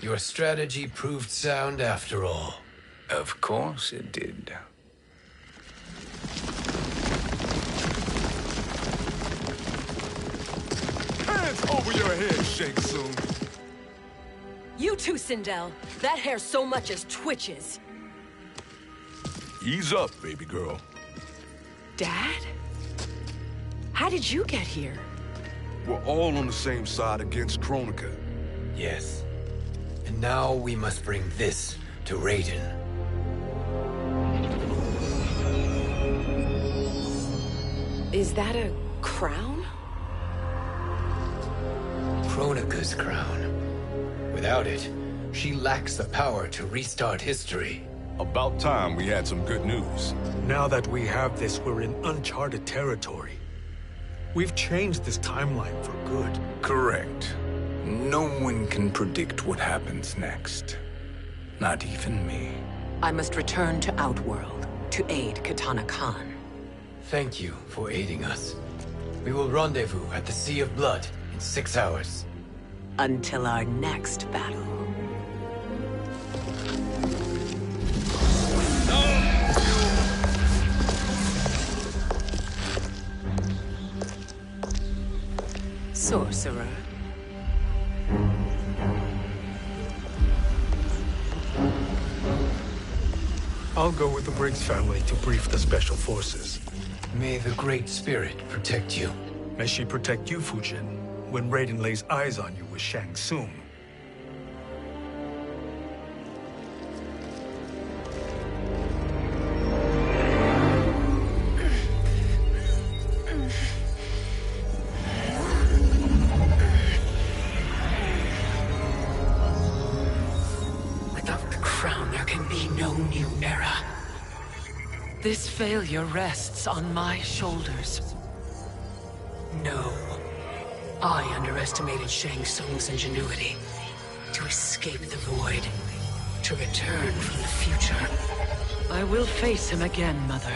your strategy proved sound after all. Of course it did. Hands over your head, Shang Tsung. You too, Sindel. That hair so much as twitches. Ease up, baby girl. Dad? How did you get here? We're all on the same side against Kronika. Yes. And now we must bring this to Raiden. Is that a crown? Kronika's crown. Without it, she lacks the power to restart history. About time we had some good news. Now that we have this, we're in uncharted territory. We've changed this timeline for good. Correct. No one can predict what happens next. Not even me. I must return to Outworld to aid Katana Khan. Thank you for aiding us. We will rendezvous at the Sea of Blood in 6 hours. Until our next battle. Sorcerer. I'll go with the Briggs family to brief the Special Forces. May the Great Spirit protect you. May she protect you, Fujin, when Raiden lays eyes on you with Shang Tsung. Without the crown, there can be no new era. This failure rests on my shoulders. No. I underestimated Shang Tsung's ingenuity. To escape the void. To return from the future. I will face him again, Mother.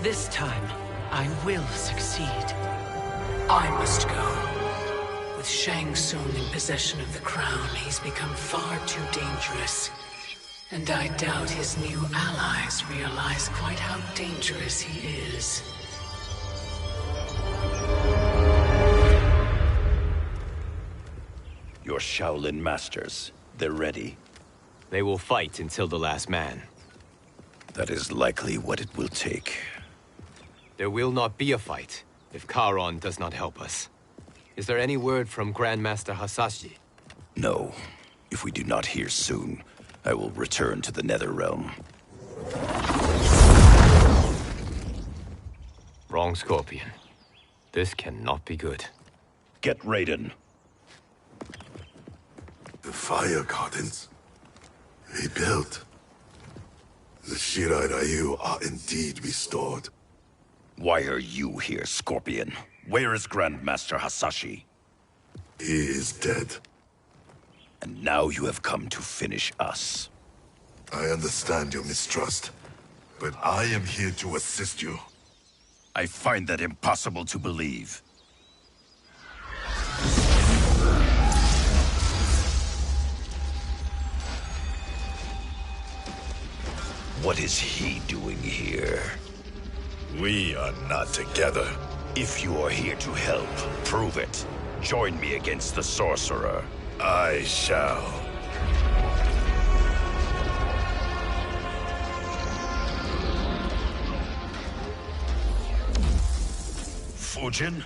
This time, I will succeed. I must go. With Shang Tsung in possession of the crown, he's become far too dangerous. And I doubt his new allies realize quite how dangerous he is. Your Shaolin masters, they're ready. They will fight until the last man. That is likely what it will take. There will not be a fight if Charon does not help us. Is there any word from Grandmaster Hasashi? No. If we do not hear soon, I will return to the Netherrealm. Wrong, Scorpion. This cannot be good. Get Raiden. The fire gardens rebuilt. The Shirai Ryu are indeed restored. Why are you here, Scorpion? Where is Grandmaster Hasashi? He is dead. And now you have come to finish us. I understand your mistrust, but I am here to assist you. I find that impossible to believe. What is he doing here? We are not together. If you are here to help, prove it. Join me against the sorcerer. I shall. Fujin?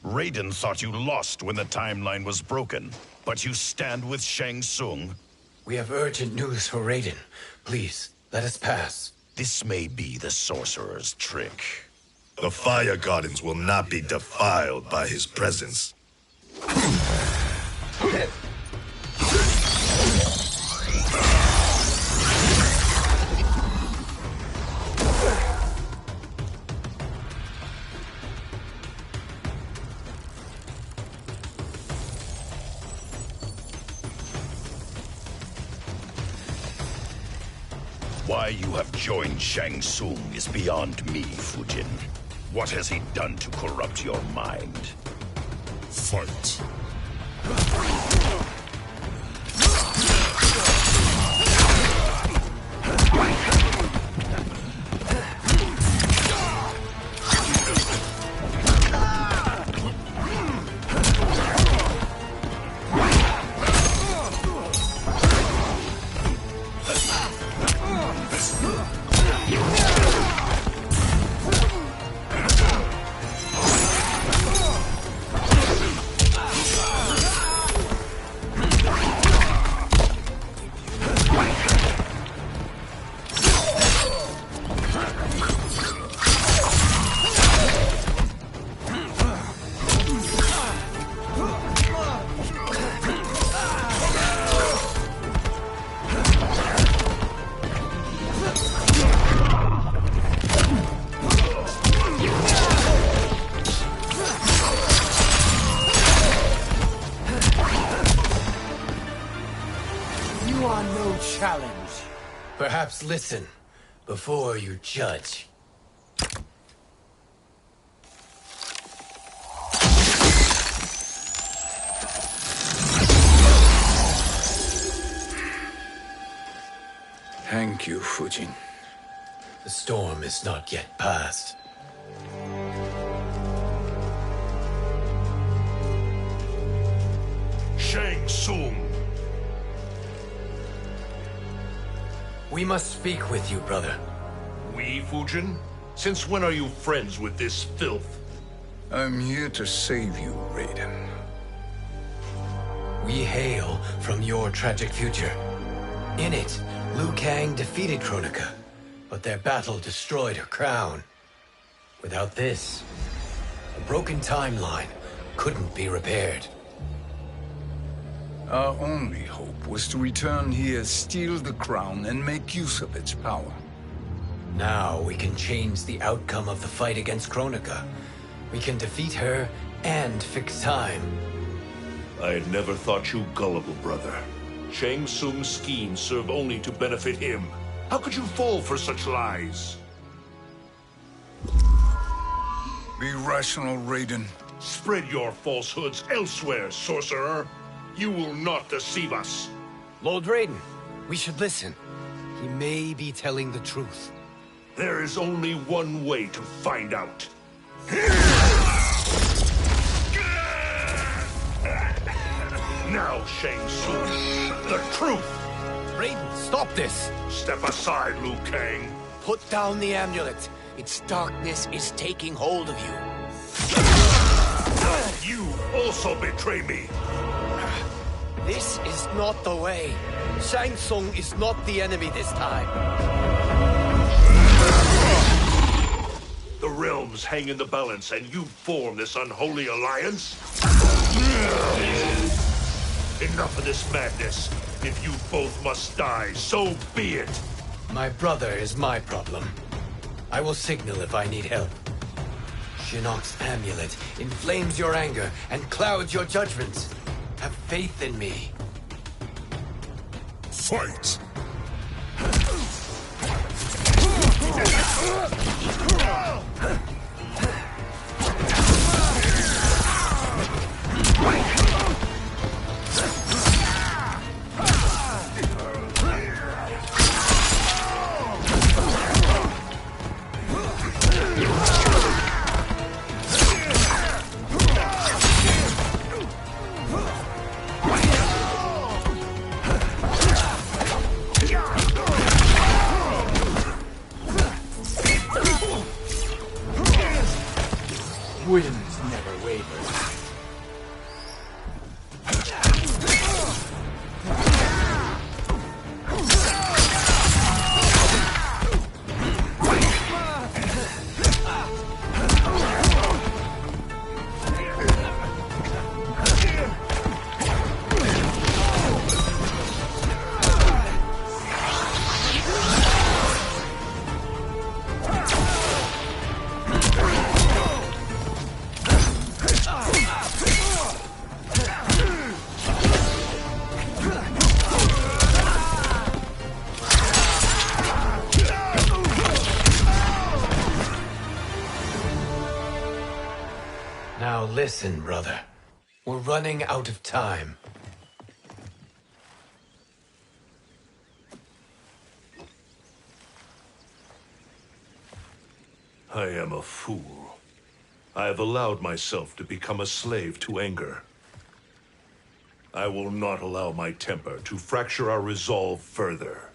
Raiden thought you lost when the timeline was broken, but you stand with Shang Tsung. We have urgent news for Raiden. Please, let us pass. This may be the sorcerer's trick. The Fire Gardens will not be defiled by his presence. Why you have joined Shang Tsung is beyond me, Fujin. What has he done to corrupt your mind? Fight. Challenge. Perhaps listen before you judge. Thank you, Fujin. The storm is not yet past. Shang Tsung. We must speak with you, brother. We, Fujin? Since when are you friends with this filth? I'm here to save you, Raiden. We hail from your tragic future. In it, Liu Kang defeated Kronika, but their battle destroyed her crown. Without this, a broken timeline couldn't be repaired. Our only hope was to return here, steal the crown, and make use of its power. Now we can change the outcome of the fight against Kronika. We can defeat her and fix time. I had never thought you gullible, brother. Shang Tsung's schemes serve only to benefit him. How could you fall for such lies? Be rational, Raiden. Spread your falsehoods elsewhere, sorcerer. You will not deceive us. Lord Raiden, we should listen. He may be telling the truth. There is only one way to find out. Now, Shang Tsung, the truth! Raiden, stop this! Step aside, Liu Kang. Put down the amulet. Its darkness is taking hold of you. You also betray me. This is not the way. Shang Tsung is not the enemy this time. The realms hang in the balance, and you form this unholy alliance? Enough of this madness. If you both must die, so be it. My brother is my problem. I will signal if I need help. Shinnok's amulet inflames your anger and clouds your judgments. Have faith in me. Fight! listen, brother. We're running out of time. I am a fool. I have allowed myself to become a slave to anger. I will not allow my temper to fracture our resolve further.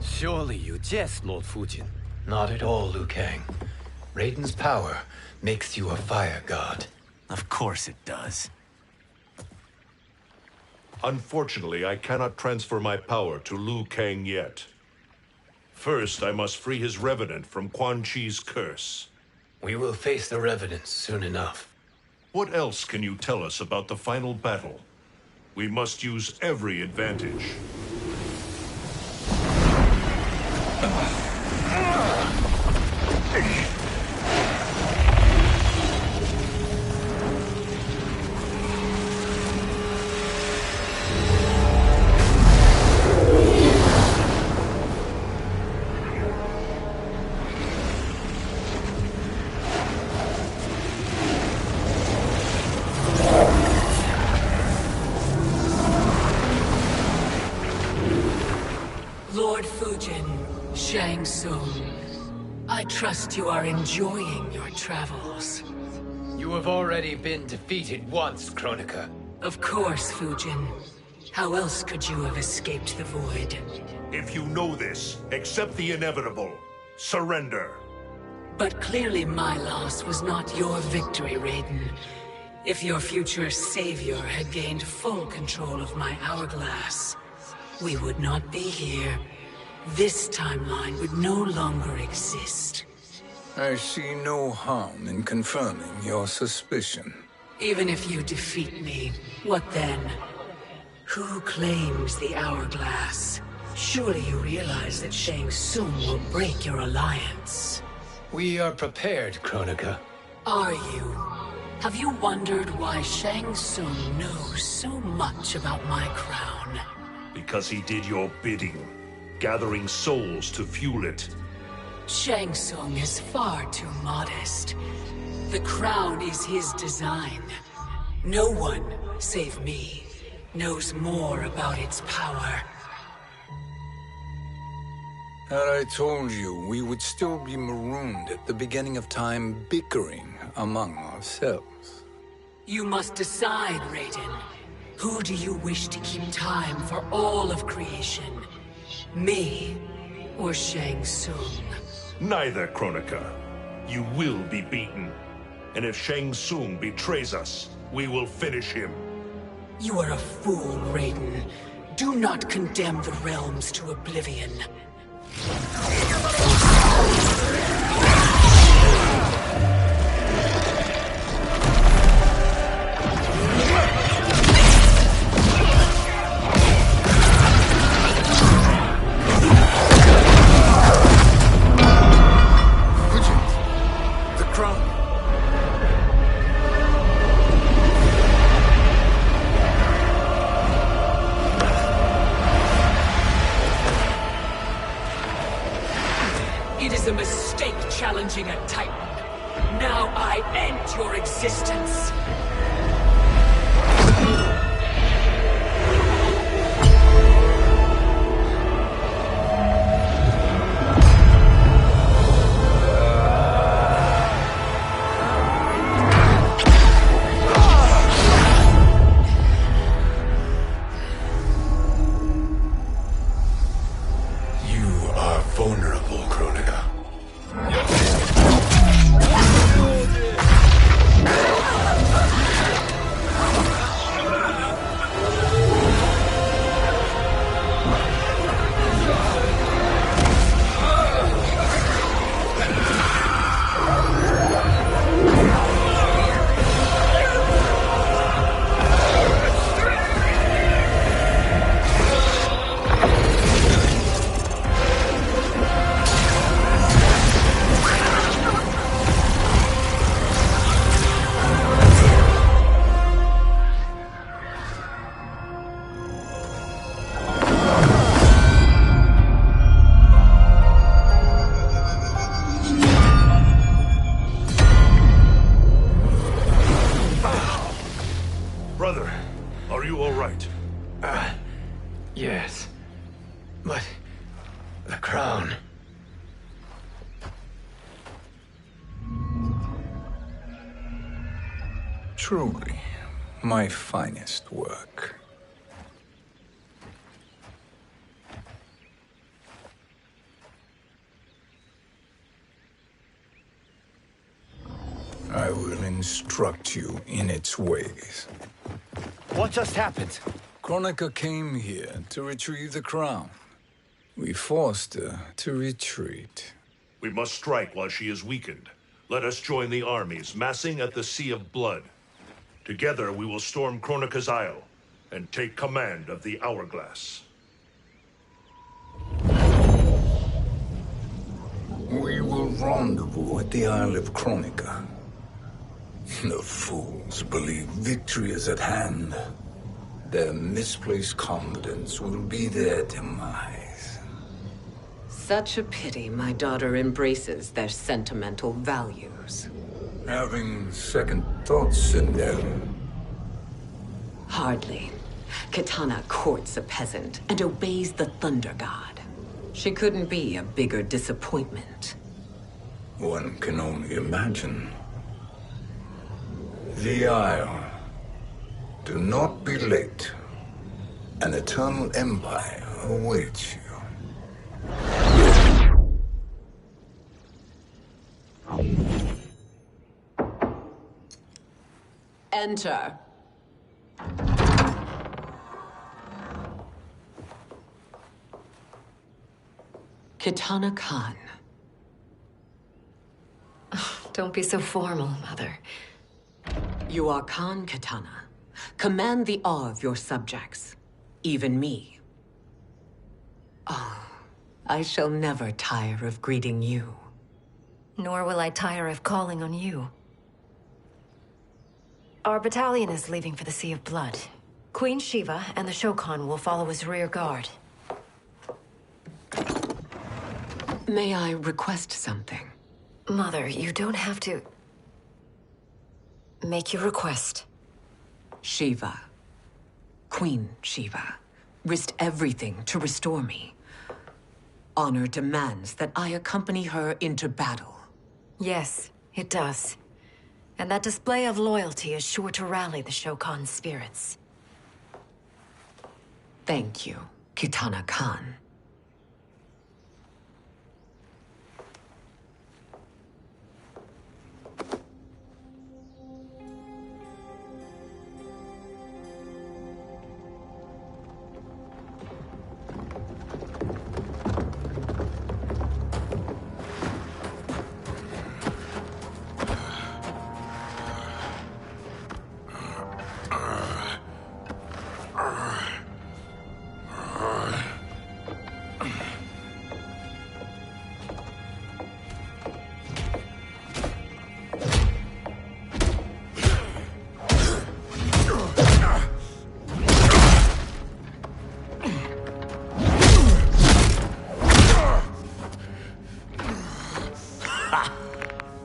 Surely you jest, Lord Fujin. Not at all, Liu Kang. Raiden's power makes you a fire god. Of course it does. Unfortunately, I cannot transfer my power to Liu Kang yet. First, I must free his revenant from Quan Chi's curse. We will face the revenants soon enough. What else can you tell us about the final battle? We must use every advantage. Lord Fujin, Shang Tsung, I trust you are enjoying your travels. You have already been defeated once, Kronika. Of course, Fujin. How else could you have escaped the void? If you know this, accept the inevitable. Surrender. But clearly my loss was not your victory, Raiden. If your future savior had gained full control of my hourglass, we would not be here. This timeline would no longer exist. I see no harm in confirming your suspicion. Even if you defeat me, what then? Who claims the hourglass? Surely you realize that Shang Tsung will break your alliance. We are prepared, Kronika. Are you? Have you wondered why Shang Tsung knows so much about my crown? Because he did your bidding, gathering souls to fuel it. Shang Tsung is far too modest. The crown is his design. No one, save me, knows more about its power. Had I told you, we would still be marooned at the beginning of time, bickering among ourselves. You must decide, Raiden. Who do you wish to keep time for all of creation? Me or Shang Tsung? Neither, Kronika. You will be beaten. And if Shang Tsung betrays us, we will finish him. You are a fool, Raiden. Do not condemn the realms to oblivion. It is a mistake challenging a Titan. Now I end your existence. You are vulnerable, Kronika. Truly, my finest work. I will instruct you in its ways. What just happened? Kronika came here to retrieve the crown. We forced her to retreat. We must strike while she is weakened. Let us join the armies, massing at the Sea of Blood. Together we will storm Kronika's Isle and take command of the Hourglass. We will rendezvous at the Isle of Kronika. The fools believe victory is at hand. Their misplaced confidence will be their demise. Such a pity my daughter embraces their sentimental values. Having second thoughts, Sindel? Hardly. Kitana courts a peasant and obeys the Thunder God. She couldn't be a bigger disappointment. One can only imagine. The Isle. Do not be late. An eternal empire awaits you. Enter. Kitana Khan. Don't be so formal, Mother. You are Khan Kitana. Command the awe of your subjects, even me. Oh, I shall never tire of greeting you. Nor will I tire of calling on you. Our battalion is leaving for the Sea of Blood. Queen Shiva and the Shokan will follow as rear guard. May I request something? Mother, you don't have to... Make your request. Shiva, Queen Shiva, risked everything to restore me. Honor demands that I accompany her into battle. Yes, it does. And that display of loyalty is sure to rally the Shokan's spirits. Thank you, Kitana Khan.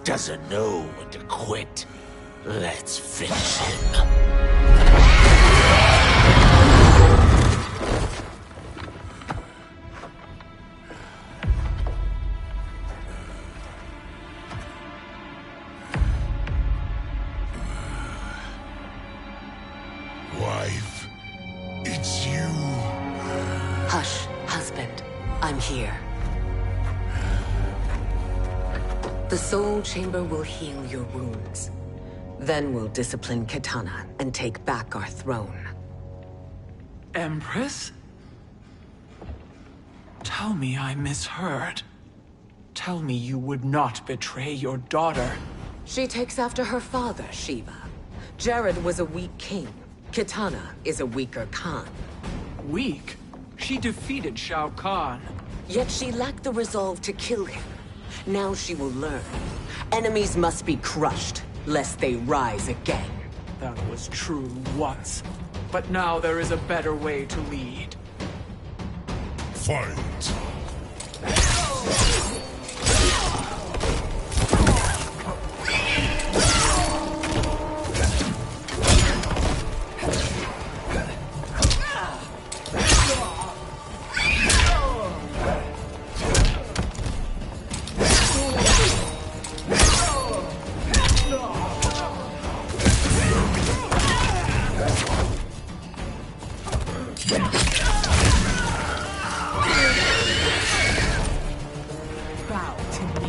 Doesn't know when to quit. Let's finish him. Wife, it's you. Hush, husband. I'm here. The Soul Chamber will heal your wounds. Then we'll discipline Kitana and take back our throne. Empress? Tell me I misheard. Tell me you would not betray your daughter. She takes after her father, Shiva. Jared was a weak king. Kitana is a weaker Khan. Weak? She defeated Shao Kahn. Yet she lacked the resolve to kill him. Now she will learn. Enemies must be crushed, lest they rise again. That was true once. But now there is a better way to lead. Fight. Bow to me.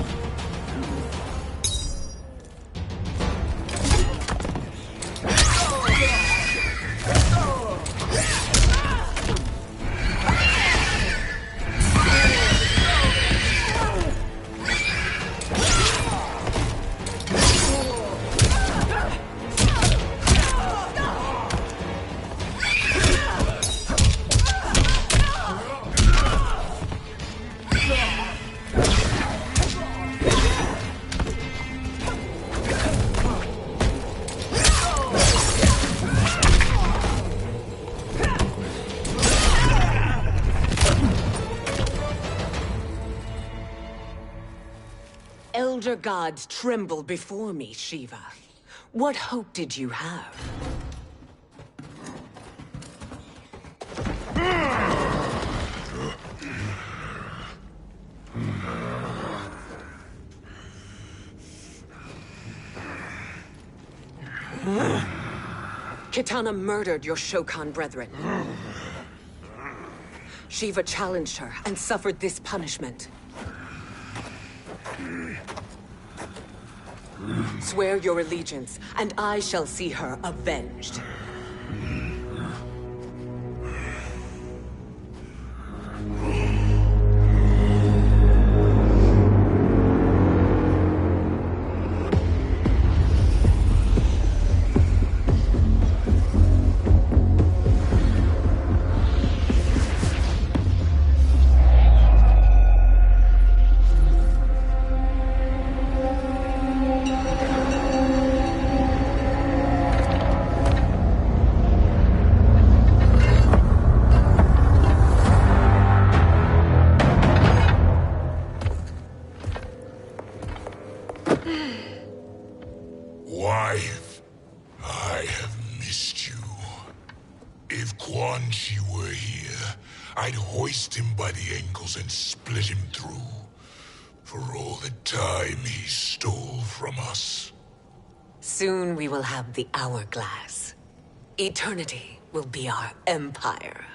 Elder gods tremble before me, Shiva. What hope did you have? Kitana murdered your Shokan brethren. Shiva challenged her and suffered this punishment. Swear your allegiance, and I shall see her avenged. Wife, I have missed you. If Quan Chi were here, I'd hoist him by the ankles and split him through. For all the time he stole from us. Soon we will have the hourglass. Eternity will be our empire.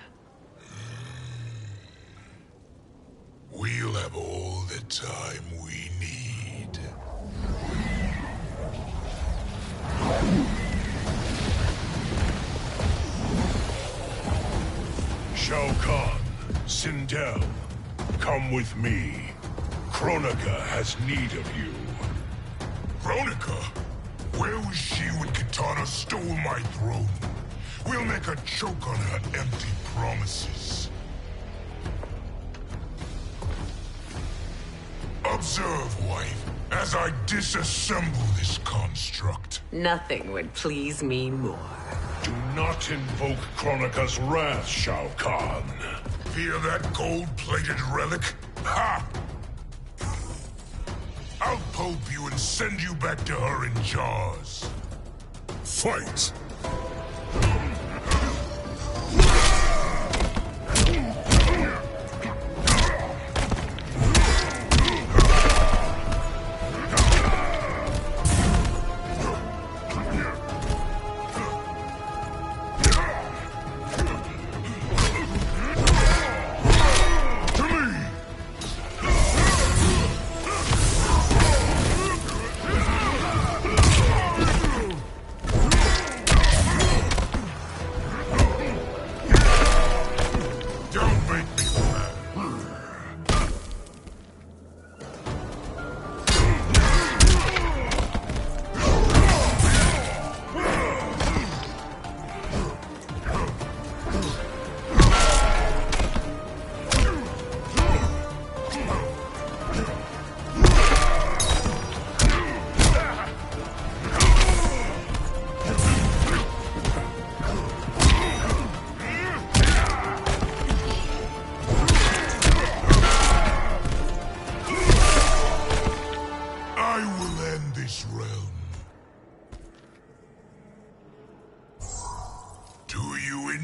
We'll have all the time we need. Shao Kahn, Sindel, come with me. Kronika has need of you. Kronika? Where was she when Kitana stole my throne? We'll make her choke on her empty promises. Observe, wife, as I disassemble this construct. Nothing would please me more. Do not invoke Kronika's wrath, Shao Kahn. Fear that gold-plated relic? Ha! I'll pulp you and send you back to her in jars. Fight!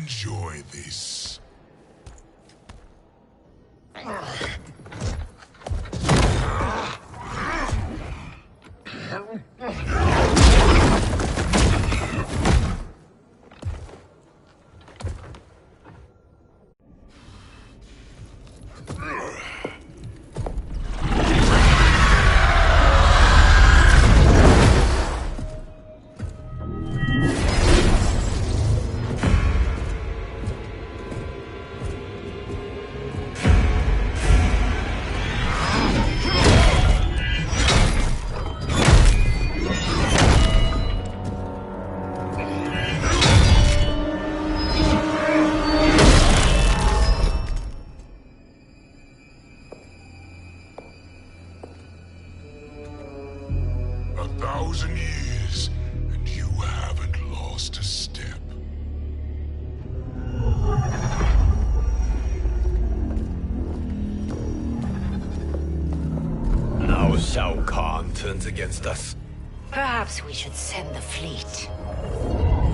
Enjoy this. turns against us. Perhaps we should send the fleet.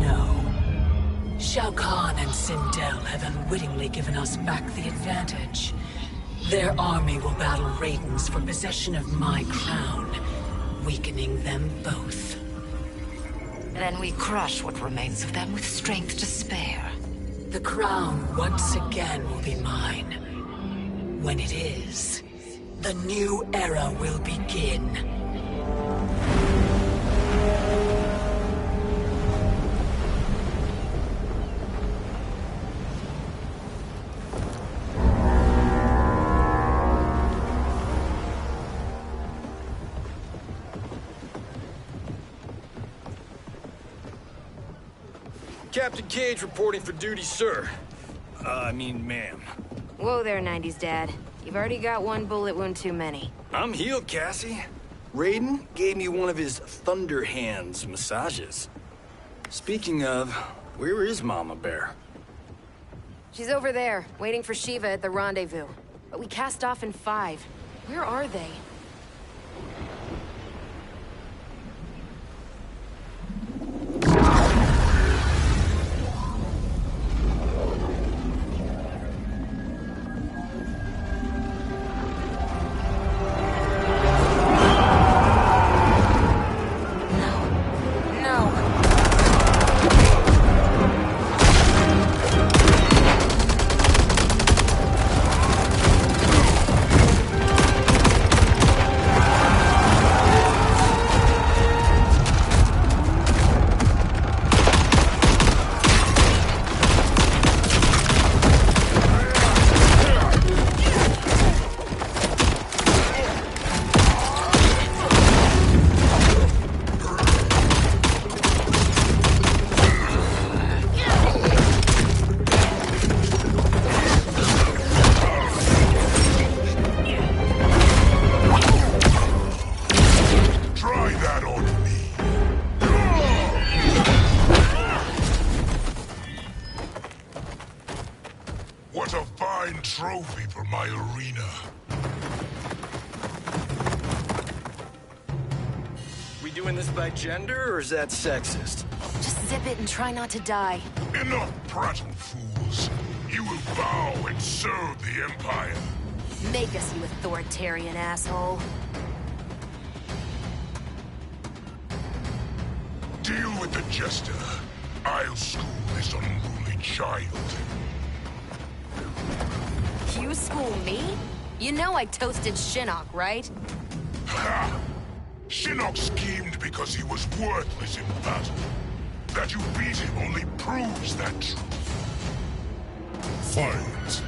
No. Shao Kahn and Sindel have unwittingly given us back the advantage. Their army will battle Raidens for possession of my crown, weakening them both. Then we crush what remains of them with strength to spare. The crown once again will be mine. When it is, the new era will begin. Captain Cage reporting for duty, sir. Ma'am. Whoa there, 90s dad. You've already got one bullet wound too many. I'm healed, Cassie. Raiden gave me one of his Thunder Hands massages. Speaking of, where is Mama Bear? She's over there, waiting for Shiva at the rendezvous. But we cast off in 5. Where are they? What a fine trophy for my arena. We doing this by gender, or is that sexist? Just zip it and try not to die. Enough prattle, fools. You will bow and serve the Empire. Make us, you authoritarian asshole. Deal with the jester. I'll school this unruly child. You school me? You know I toasted Shinnok, right? Ha! Shinnok schemed because he was worthless in battle. That you beat him only proves that truth. Fight!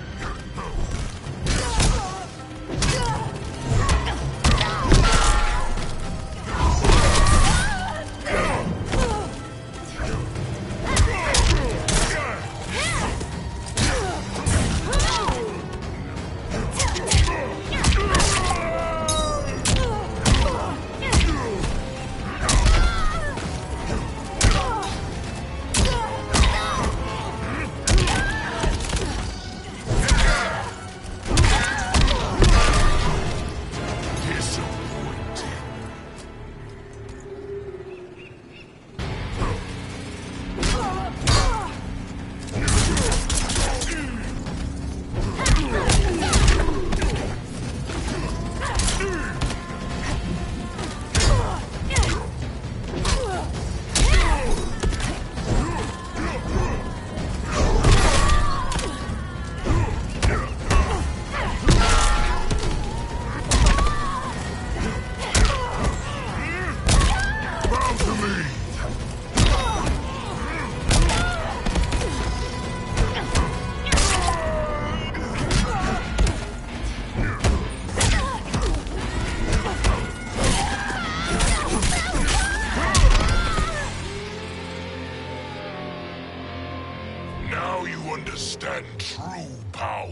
Now you understand true power.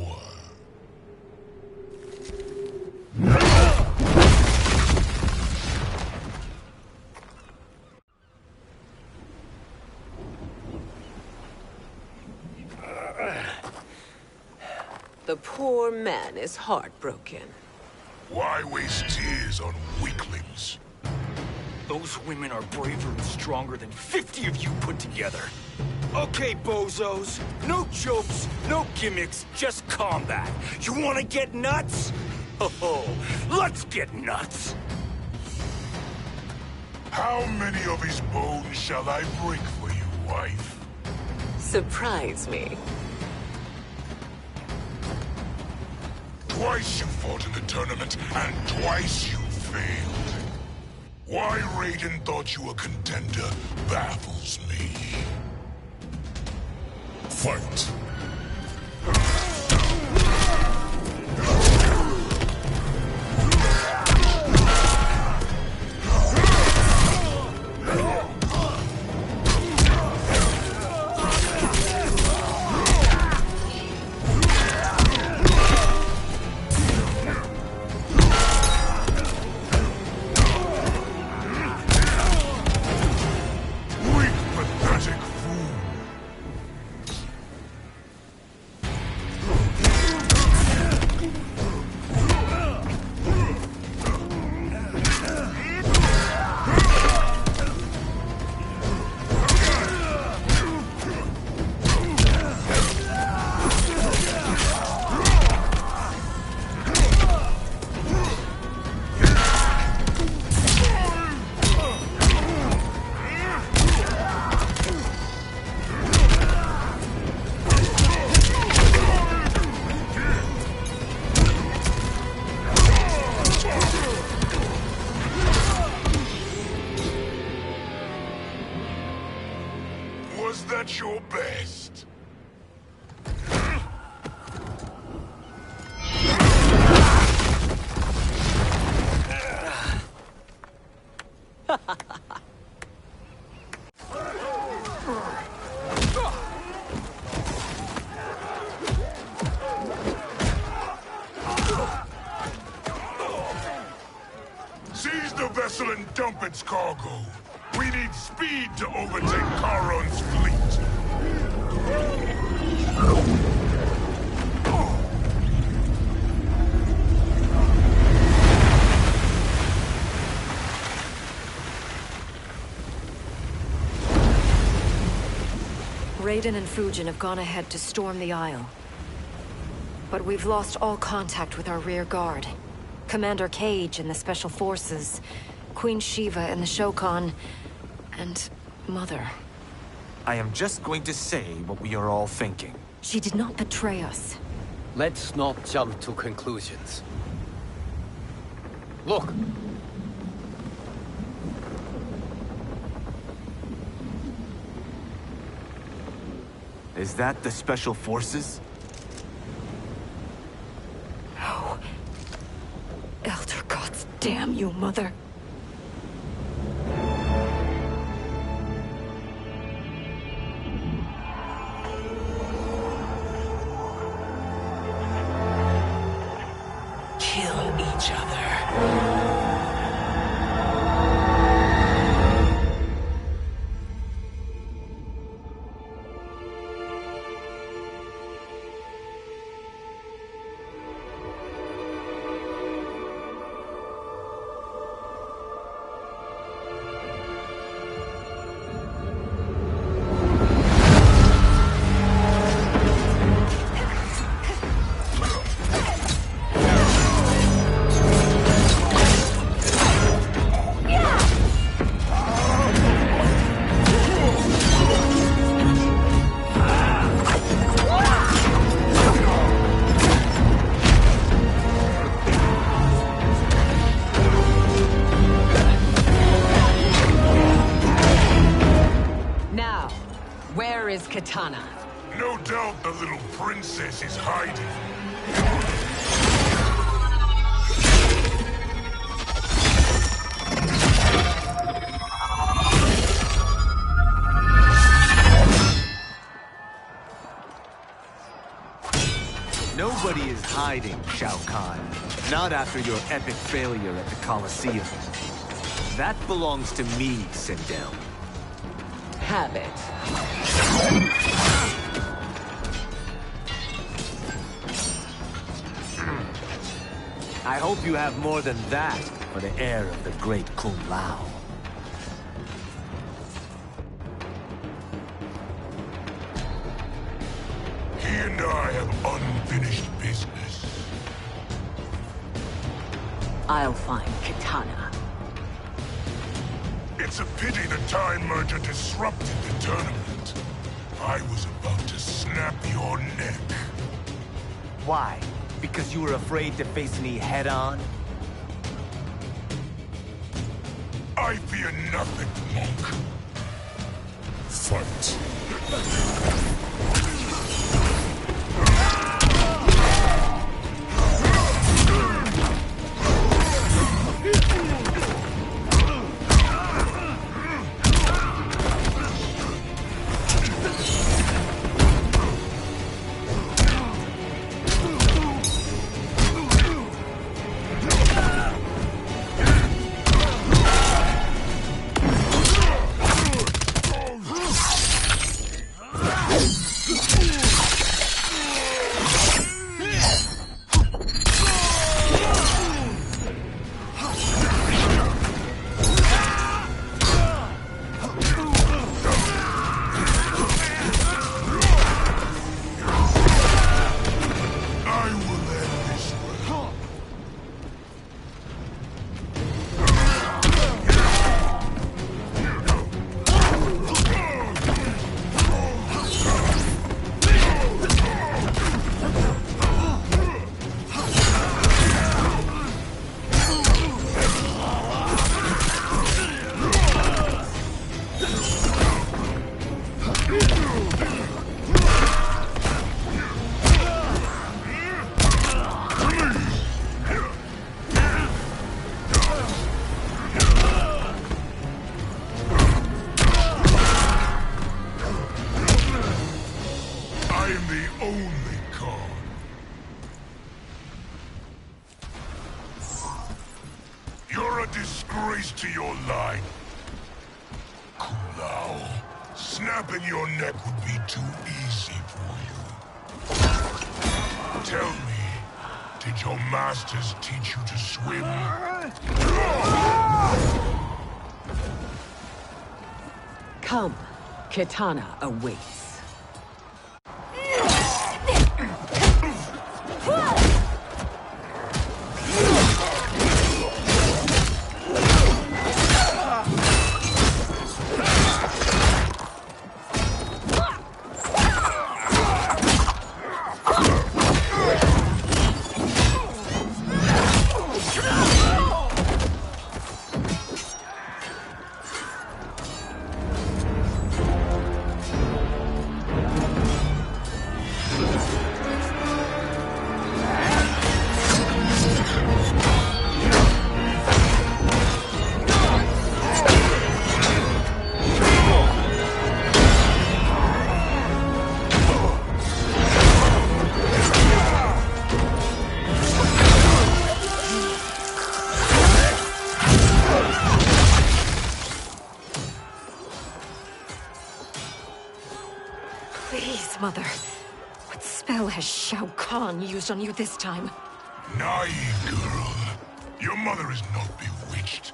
The poor man is heartbroken. Why waste tears on weaklings? Those women are braver and stronger than 50 of you put together. Okay, bozos. No jokes, no gimmicks, just combat. You wanna get nuts? Oh, let's get nuts! How many of his bones shall I break for you, wife? Surprise me. Twice you fought in the tournament, and twice you failed. Why Raiden thought you a contender baffles me. Fight. Was that your best? Seize the vessel and dump its cargo. We need speed to overtake Charon's fleet. Raiden and Fujin have gone ahead to storm the Isle. But we've lost all contact with our rear guard. Commander Cage and the Special Forces, Queen Shiva and the Shokan, and Mother. I am just going to say what we are all thinking. She did not betray us. Let's not jump to conclusions. Look! Is that the Special Forces? No. Elder gods, damn you, Mother. Kill each other. Katana. No doubt the little princess is hiding. Nobody is hiding, Shao Kahn. Not after your epic failure at the Colosseum. That belongs to me, Sindel. Have it. I hope you have more than that for the heir of the great Kung Lao. and I have unfinished business. I'll find Kitana. It's a pity the Time Merger disrupted the tournament. I was about to snap your neck. Why? Because you were afraid to face me head-on? I fear nothing, monk. Fight. Disgrace to your line. Kulao, snapping your neck would be too easy for you. Tell me, did your masters teach you to swim? Come, Kitana awaits. Please, Mother. What spell has Shao Kahn used on you this time? Naive girl. Your mother is not bewitched.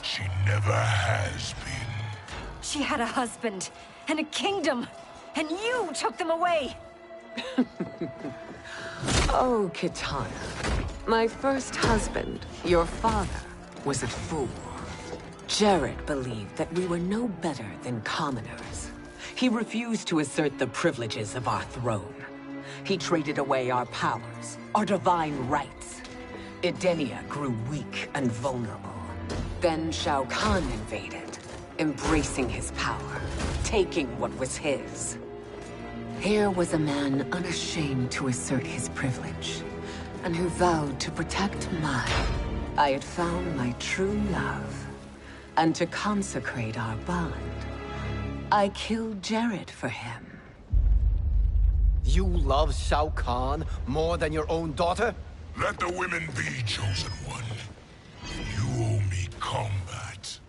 She never has been. She had a husband and a kingdom, and you took them away! Oh, Kitana. My first husband, your father, was a fool. Jared believed that we were no better than commoners. He refused to assert the privileges of our throne. He traded away our powers, our divine rights. Edenia grew weak and vulnerable. Then Shao Kahn invaded, embracing his power, taking what was his. Here was a man unashamed to assert his privilege, and who vowed to protect mine. I had found my true love, and to consecrate our bond, I killed Jared for him. You love Shao Kahn more than your own daughter? Let the women be, chosen one. You owe me combat.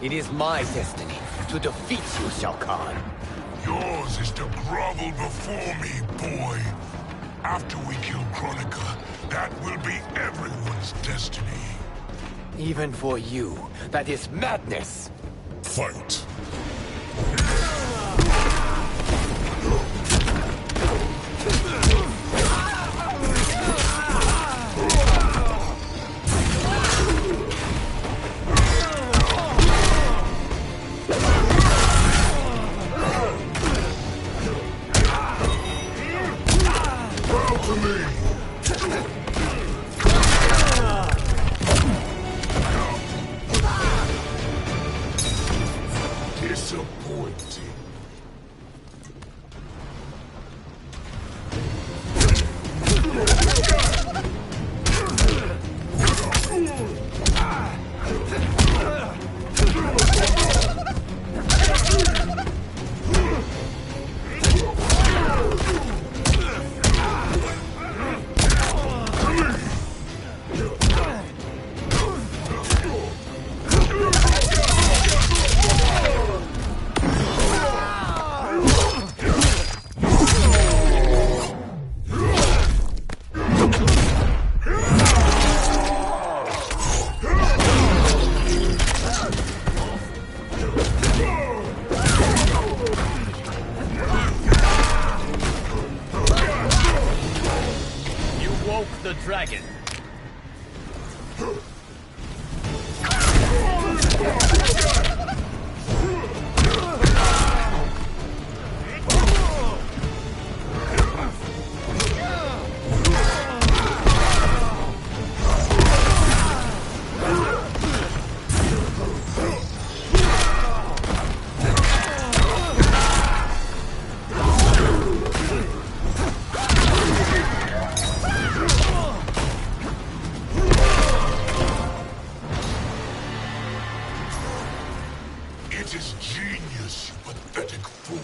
It is my destiny to defeat you, Shao Kahn. Yours is to grovel before me, boy. After we kill Kronika, that will be everyone's destiny. Even for you, that is madness! Fight! Disappointing. The dragon. It is genius, you pathetic fool.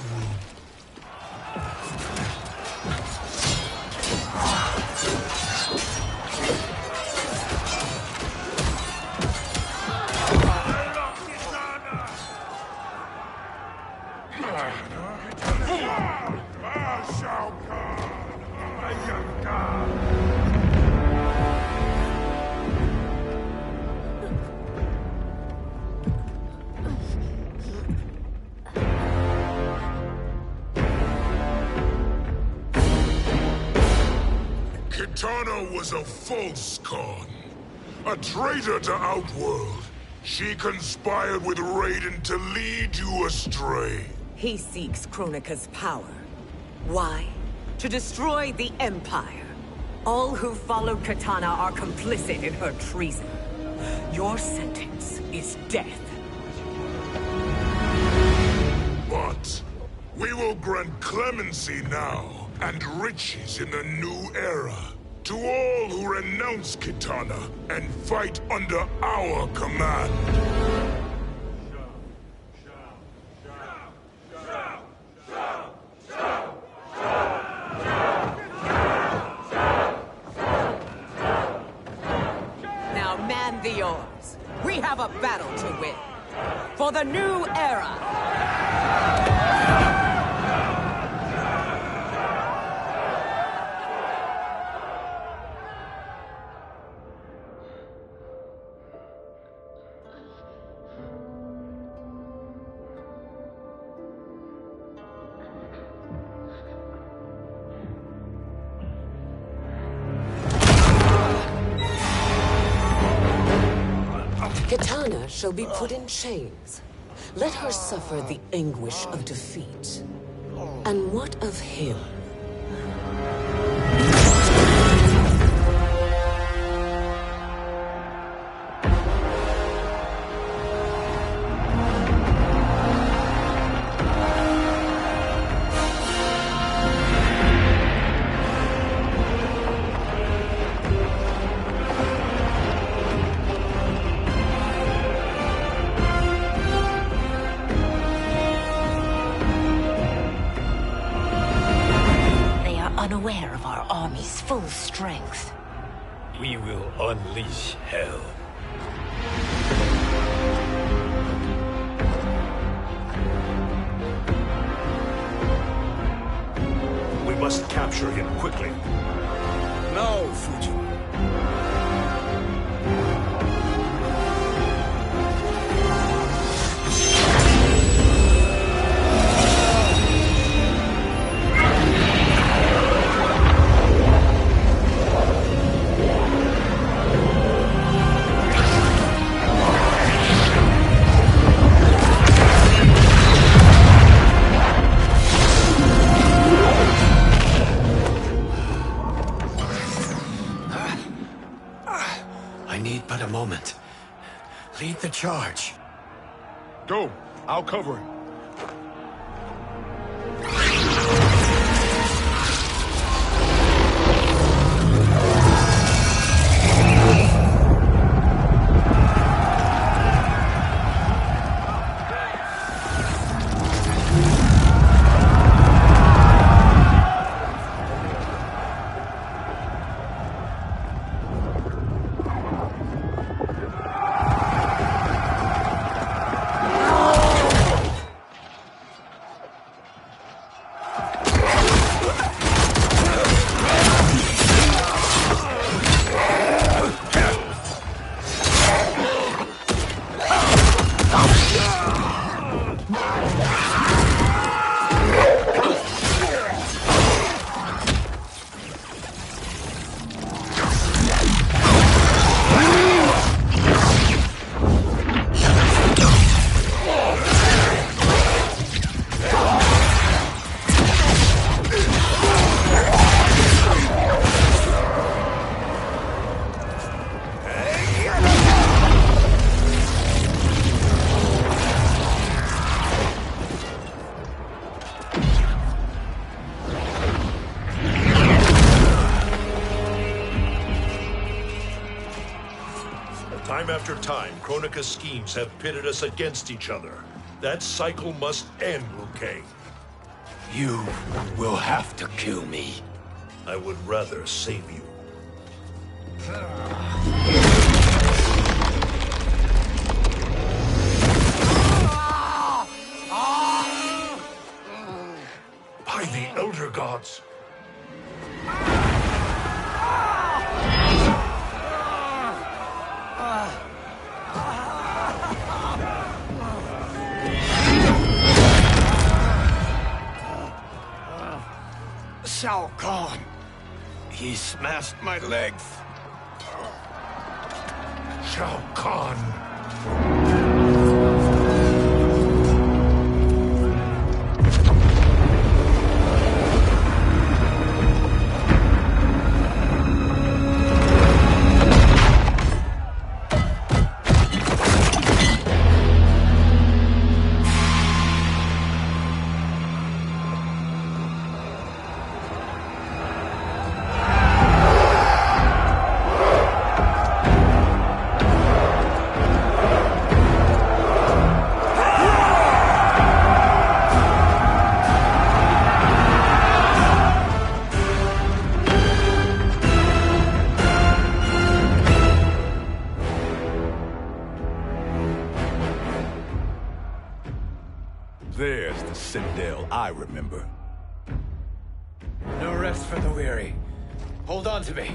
Shao Kahn! Kitana was a false Khan, a traitor to Outworld. She conspired with Raiden to lead you astray. He seeks Kronika's power. Why? To destroy the Empire. All who followed Kitana are complicit in her treason. Your sentence is death. But we will grant clemency now and riches in the new era to all who renounce Kitana and fight under our command. Now man the oars. We have a battle to win. For the new era. Kitana shall be put in chains. Let her suffer the anguish of defeat. And what of him? Unaware of our army's full strength. We will unleash hell. We must capture him quickly. No, Fujin. I need but a moment. Lead the charge. Go. I'll cover him. Time after time, Kronika's schemes have pitted us against each other. That cycle must end, Liu Kang. You will have to kill me. I would rather save you. By the Elder Gods! Shao Kahn! He smashed my legs! Shao Kahn! There's the Citadel I remember. No rest for the weary. Hold on to me.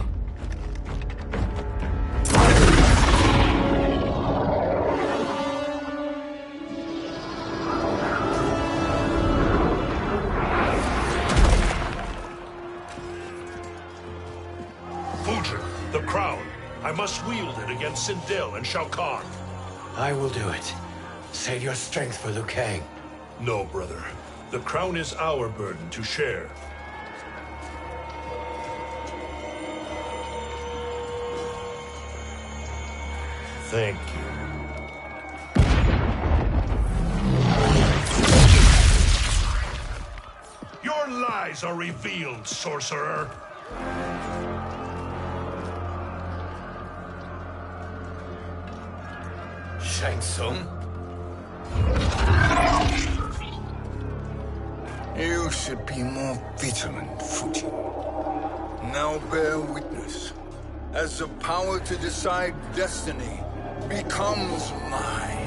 Fujin, the crown. I must wield it against Sindel and Shao Kahn. I will do it. Save your strength for Liu Kang. No, brother. The crown is our burden to share. Thank you. Your lies are revealed, sorcerer. Shang Tsung? You should be more vigilant, Fujin. Now bear witness. As the power to decide destiny becomes mine.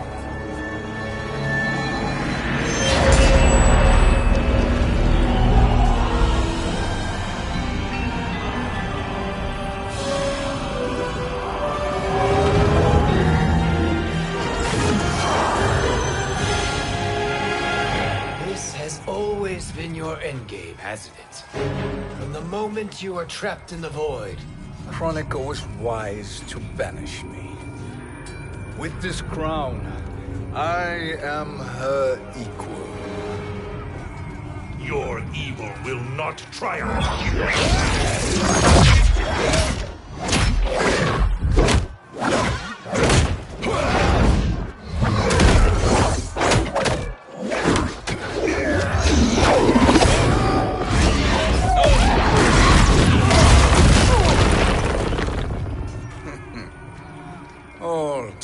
Been your endgame, hasn't it? From the moment you were trapped in the void. Kronika was wise to banish me. With this crown, I am her equal. Your evil will not triumph.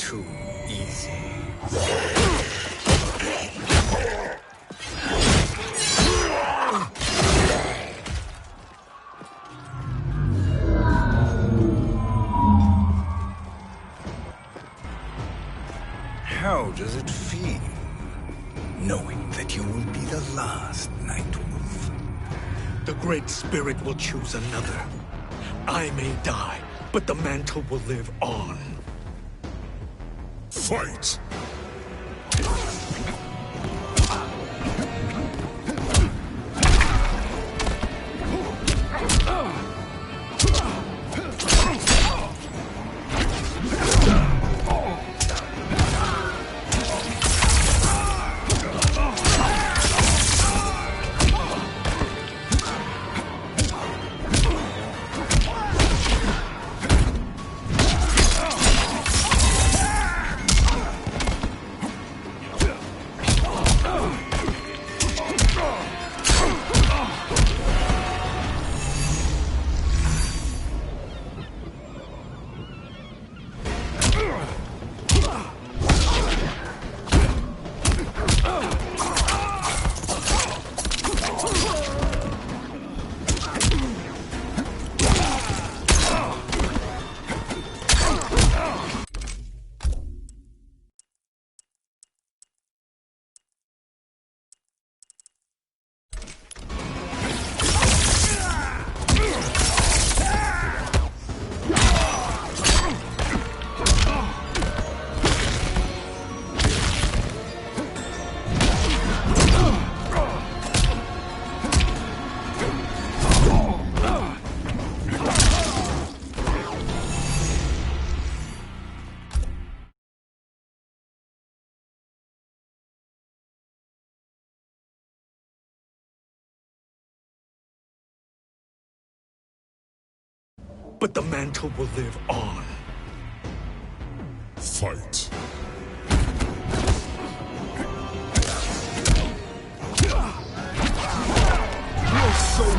too easy. How does it feel, knowing that you will be the last Nightwolf? The Great Spirit will choose another. I may die, but the mantle will live on. Fight! But the mantle will live on. Fight. Your soul.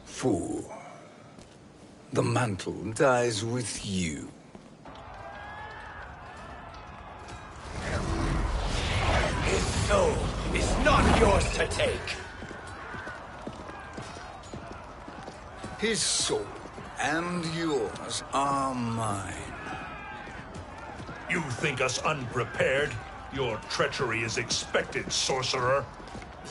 Fool. The mantle dies with you. His soul is not yours to take. His soul and yours are mine. You think us unprepared? Your treachery is expected, sorcerer.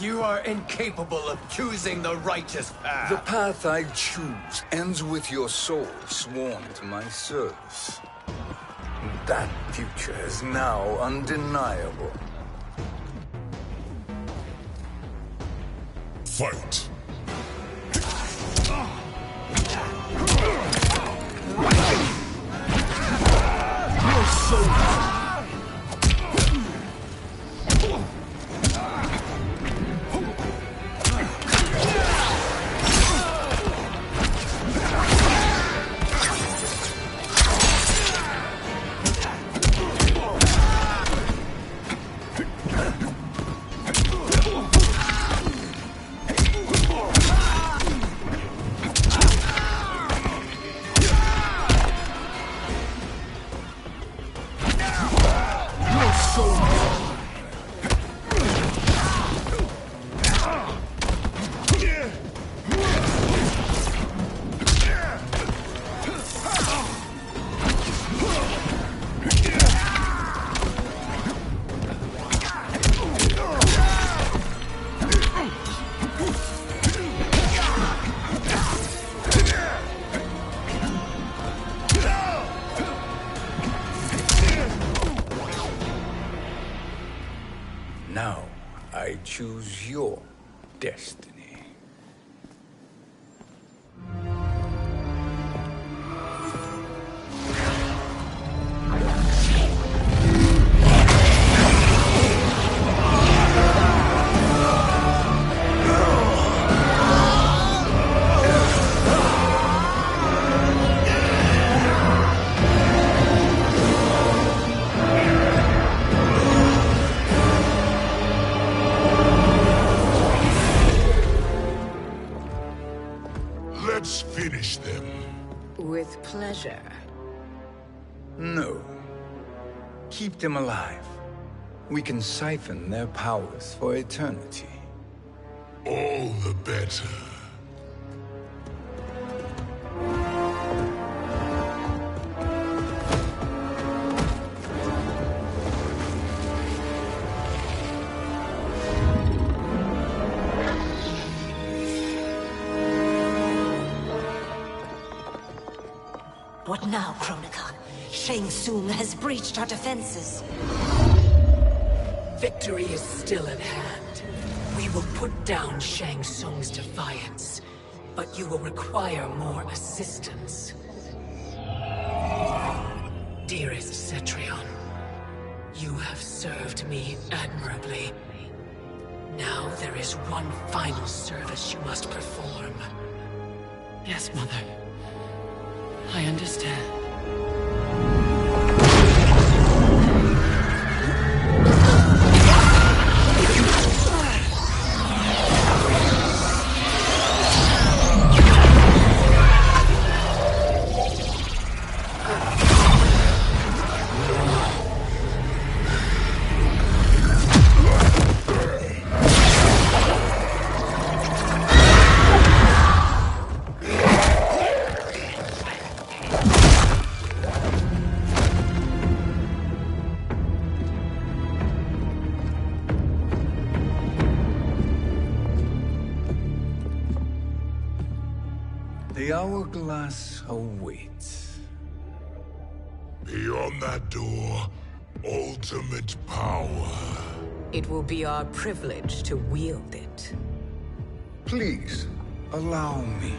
You are incapable of choosing the righteous path. The path I choose ends with your soul sworn to my service. That future is now undeniable. Fight. Your soul. choose your destiny. Let's finish them. With pleasure. No. Keep them alive. We can siphon their powers for eternity. All the better. What now, Kronika? Shang Tsung has breached our defenses. Victory is still at hand. We will put down Shang Tsung's defiance, but you will require more assistance. Dearest Cetrion, you have served me admirably. Now there is one final service you must perform. Yes, Mother. I understand. The hourglass awaits. Beyond that door, ultimate power. It will be our privilege to wield it. Please, allow me.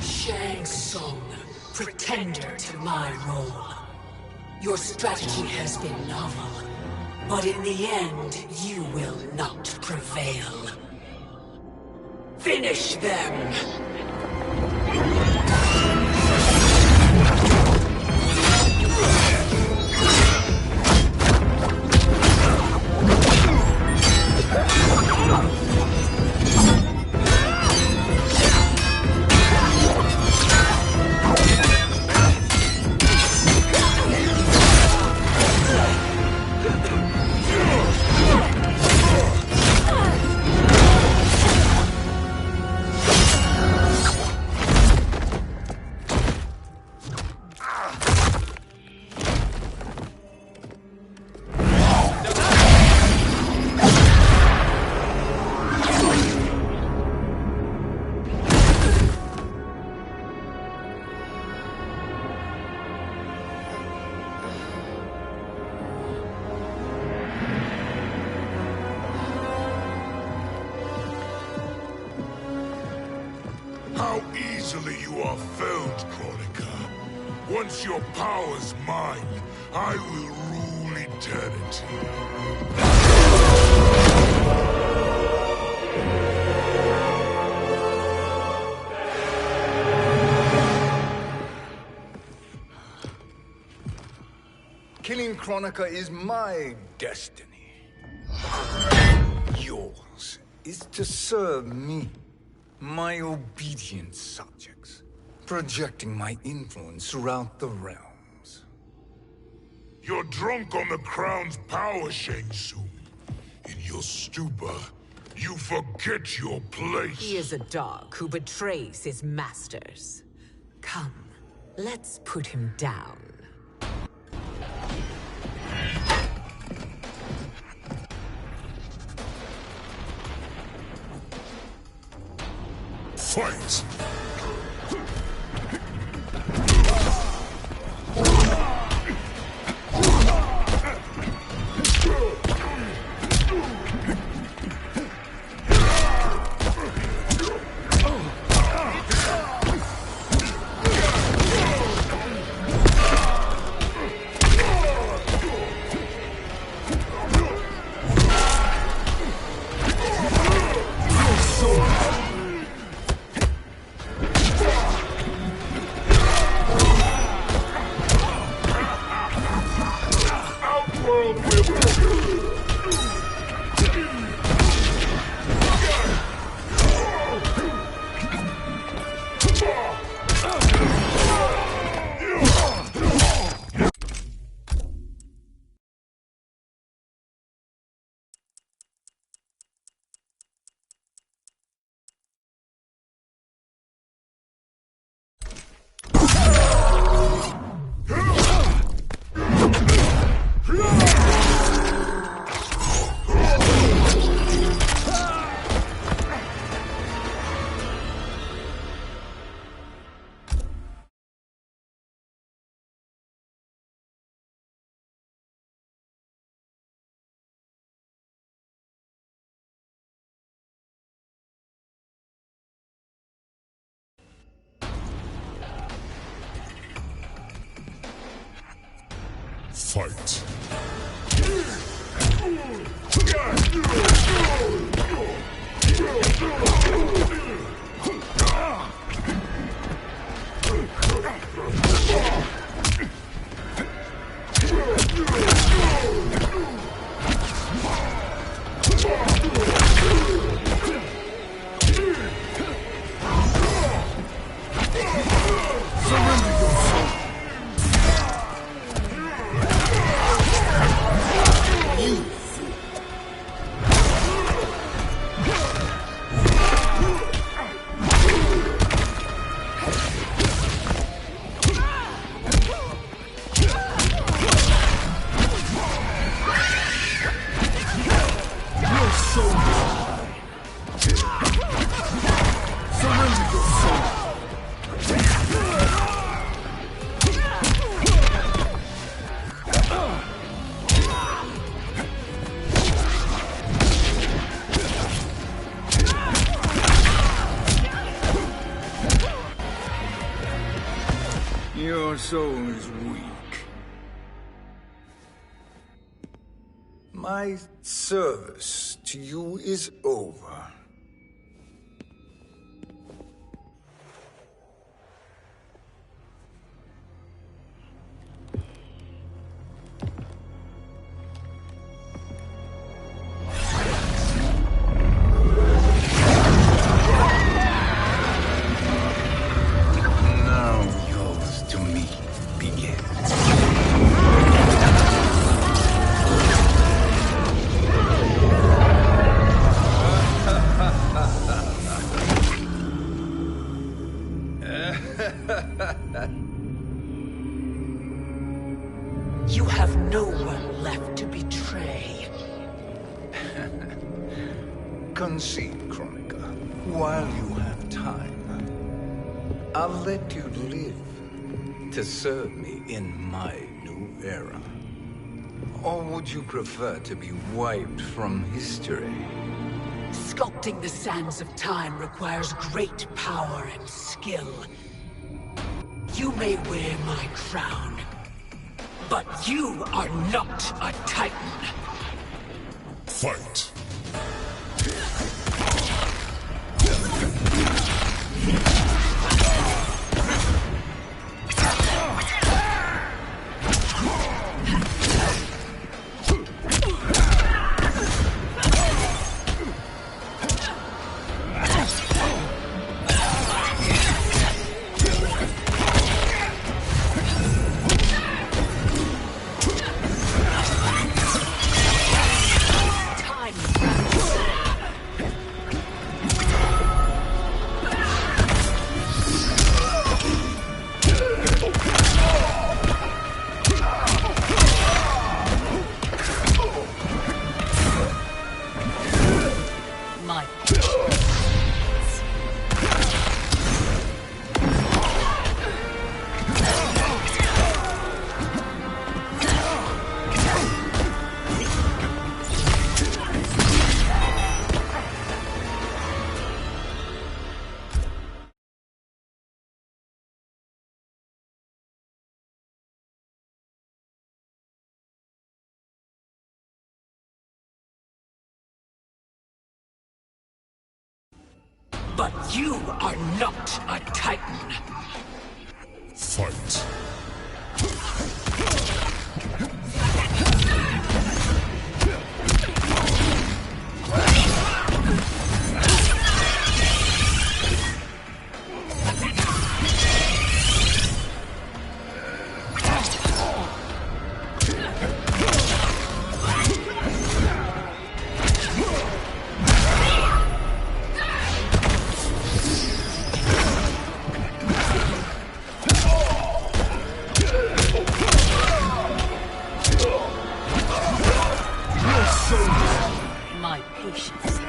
Shang Tsung, pretender to my role. Your strategy has been novel, but in the end, you will not prevail. Finish them! How easily you are felled, Kronika. Once your power's mine, I will rule eternity. Killing Kronika is my destiny. Yours is to serve me, my obedient subjects, projecting my influence throughout the realms. You're drunk on the crown's power, Shang Tsung. In your stupor, you forget your place. He is a dog who betrays his masters. Come, let's put him down. Fight! Fight. Your soul is weak. My service to you is over. You have no one left to betray. Concede, Kronika, while you have time. I'll let you live to serve me in my new era. Or would you prefer to be wiped from history? Sculpting the sands of time requires great power and skill. You may wear my crown, but you are not a Titan. Fight. Time But you are not a Titan. Fight. My patience.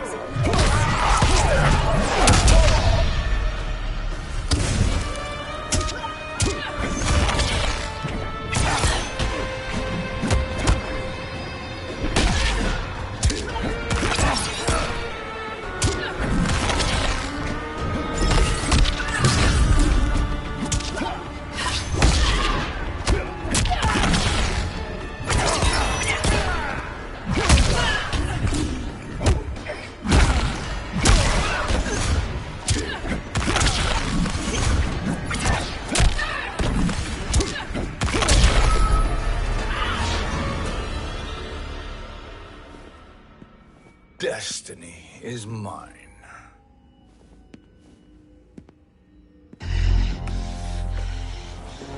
Destiny is mine.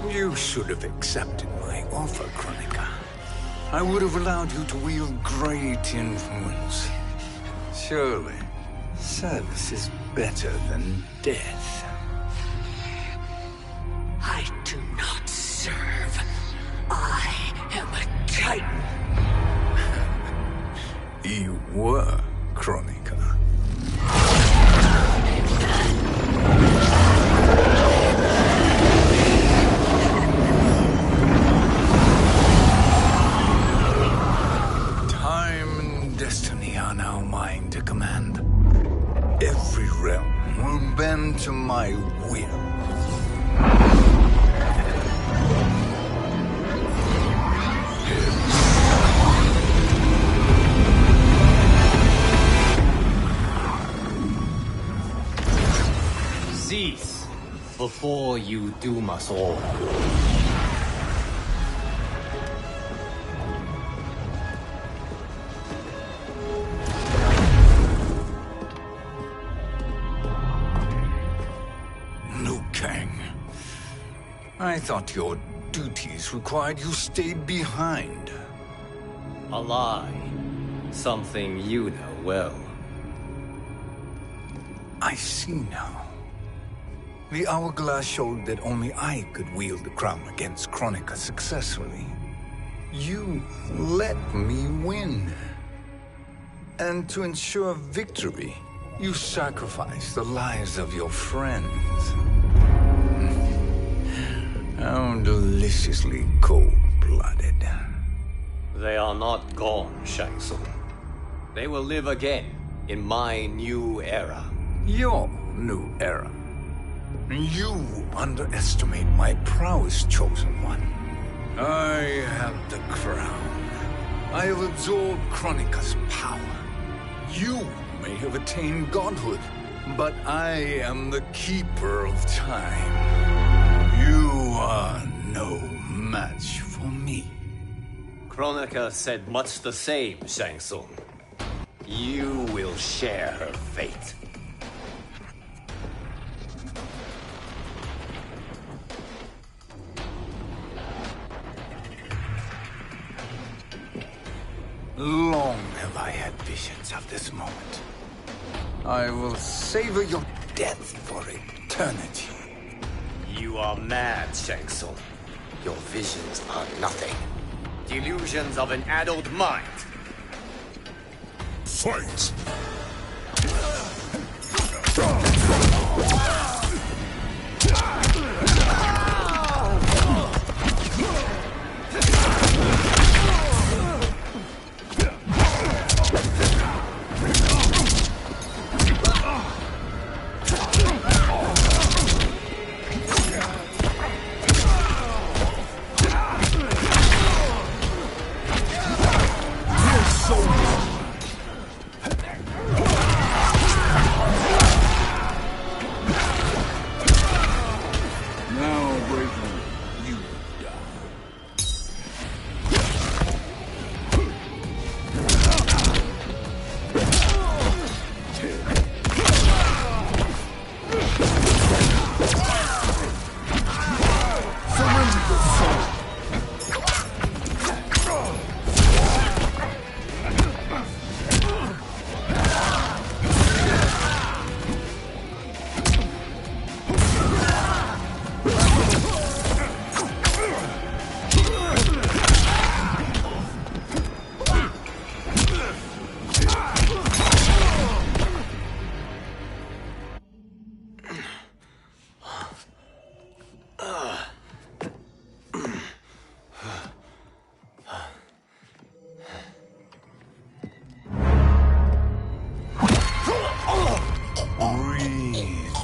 You should have accepted my offer, Kronika. I would have allowed you to wield great influence. Surely, service is better than death. I do not serve. I am a Titan. You were, Kronika. Time and destiny are now mine to command. Every realm will bend to my will. Cease before you doom us all. Liu Kang. I thought your duties required you stayed behind. A lie. Something you know well. I see now. The hourglass showed that only I could wield the crown against Kronika successfully. You let me win. And to ensure victory, you sacrificed the lives of your friends. How deliciously cold-blooded. They are not gone, Shang Tsung. They will live again in my new era. Your new era. You underestimate my prowess, Chosen One. I have the crown. I have absorbed Kronika's power. You may have attained godhood, but I am the keeper of time. You are no match for me. Kronika said much the same, Shang Tsung. You will share her fate. Long have I had visions of this moment. I will savor your death for eternity. You are mad, Shang Tsung. Your visions are nothing. Delusions of an adult mind. Fight! Raiden, you die.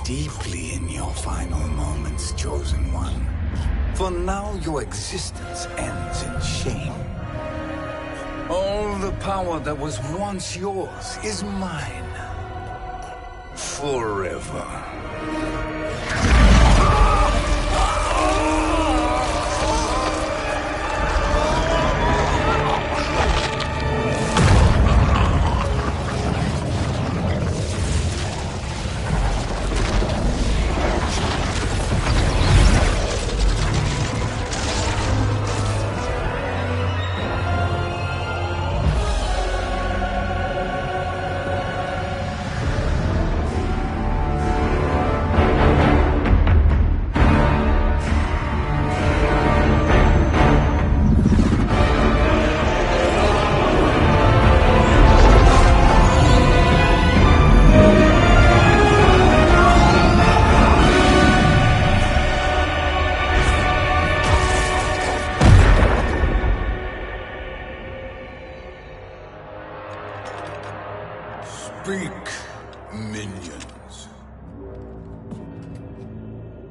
Deeply in your final moments, Chosen One. For now, your existence ends in shame. All the power that was once yours is mine. Forever. Speak, minions.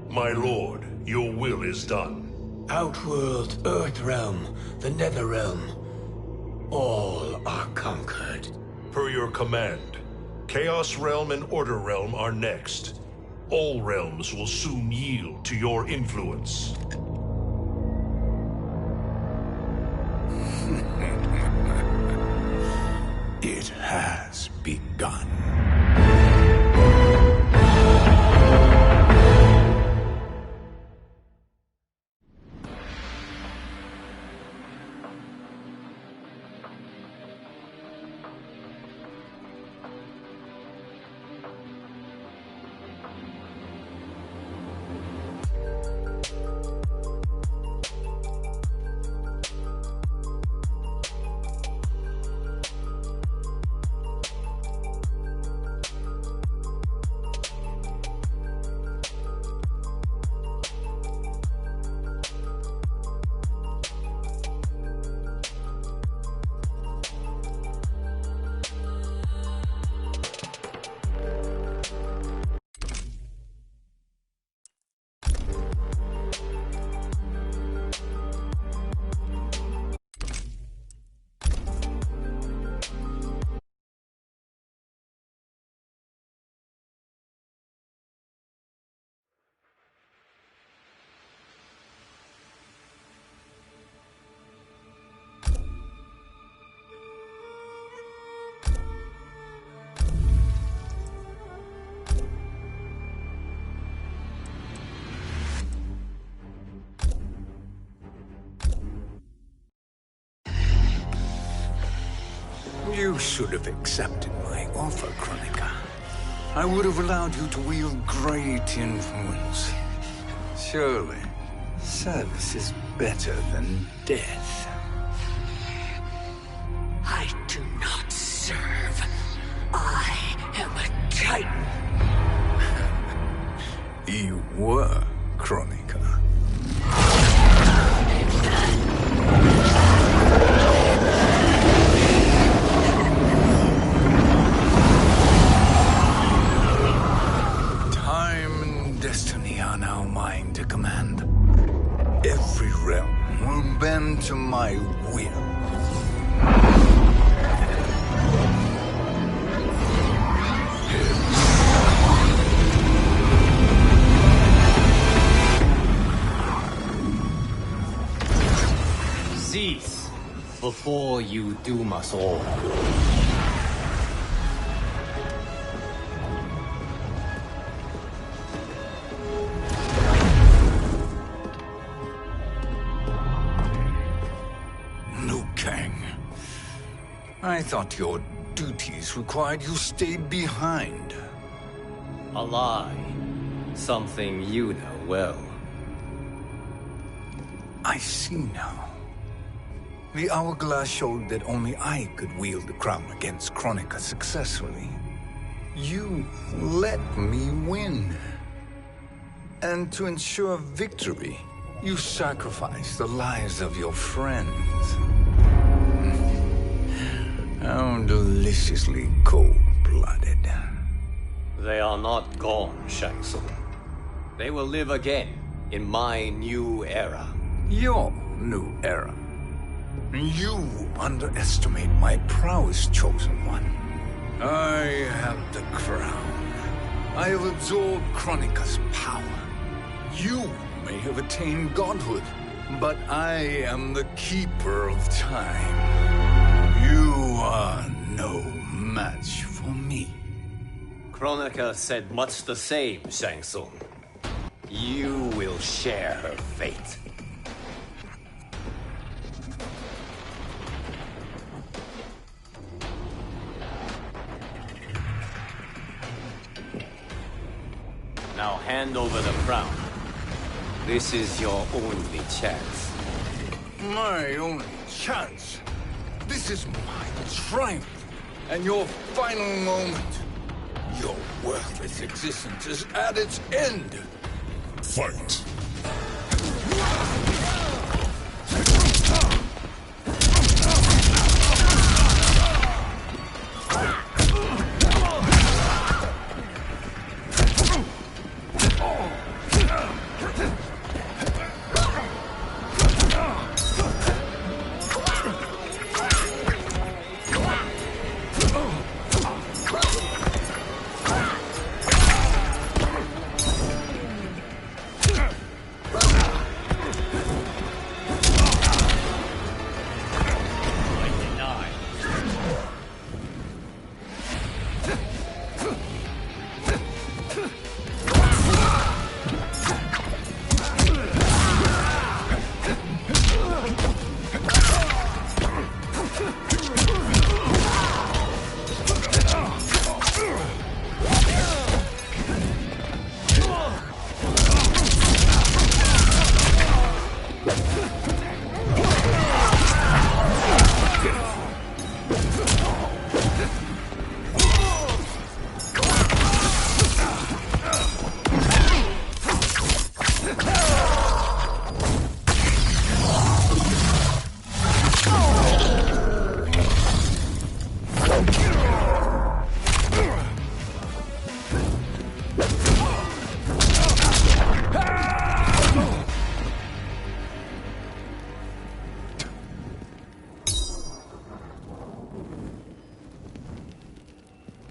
My lord, your will is done. Outworld, Earthrealm, the Netherrealm, all are conquered. Per your command, Chaos Realm and Order Realm are next. All realms will soon yield to your influence. It has begun. You should have accepted my offer, Kronika. I would have allowed you to wield great influence. Surely, service is better than death. I do not serve. I am a Titan. You were, Kronika. Time and destiny are now mine to command. Every realm will bend to my will. Cease, before you doom us all. Liu Kang. I thought your duties required you stayed behind. A lie. Something you know well. I see now. The hourglass showed that only I could wield the crown against Kronika successfully. You let me win. And to ensure victory, you sacrificed the lives of your friends. How deliciously cold-blooded. They are not gone, Shang Tsung. They will live again in my new era. Your new era. You underestimate my prowess, Chosen One. I have the crown. I have absorbed Kronika's power. You may have attained godhood, but I am the keeper of time. You are no match for me. Kronika said much the same, Shang Tsung. You will share her fate. Now hand over the crown. This is your only chance. My only chance? This is my triumph, and your final moment. Your worthless existence is at its end. Fight.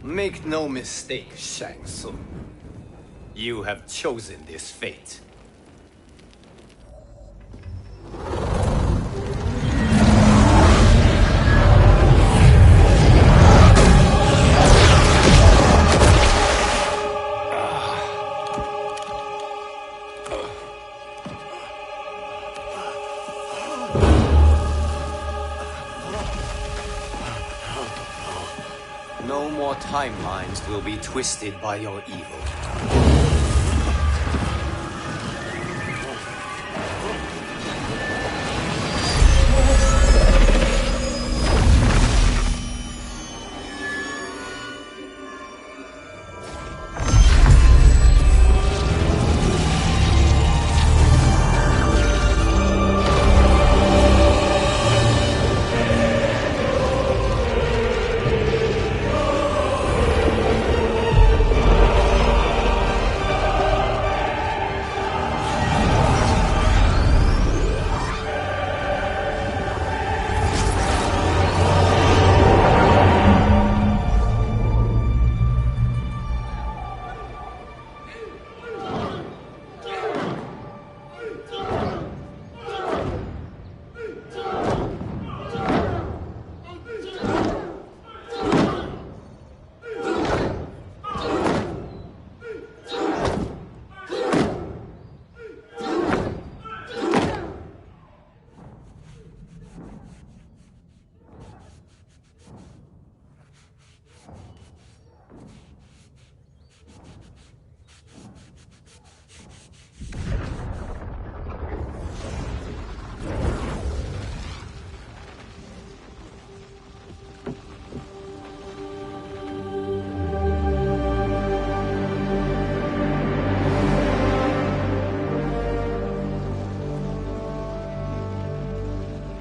Make no mistake, Shang Tsung. You have chosen this fate. No more timelines will be twisted by your evil.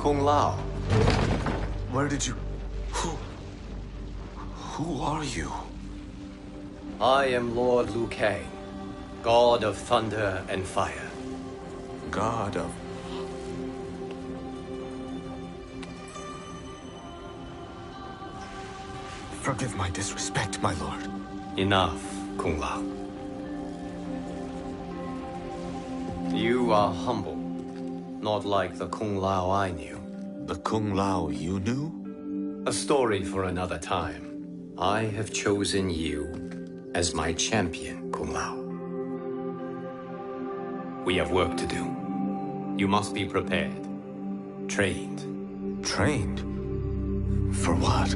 Kung Lao. Where did you... Who are you? I am Lord Liu Kang, God of Thunder and Fire. God of... Forgive my disrespect, my lord. Enough, Kung Lao. You are humble, not like the Kung Lao I knew. The Kung Lao you knew? A story for another time. I have chosen you as my champion, Kung Lao. We have work to do. You must be prepared. Trained. Trained? For what?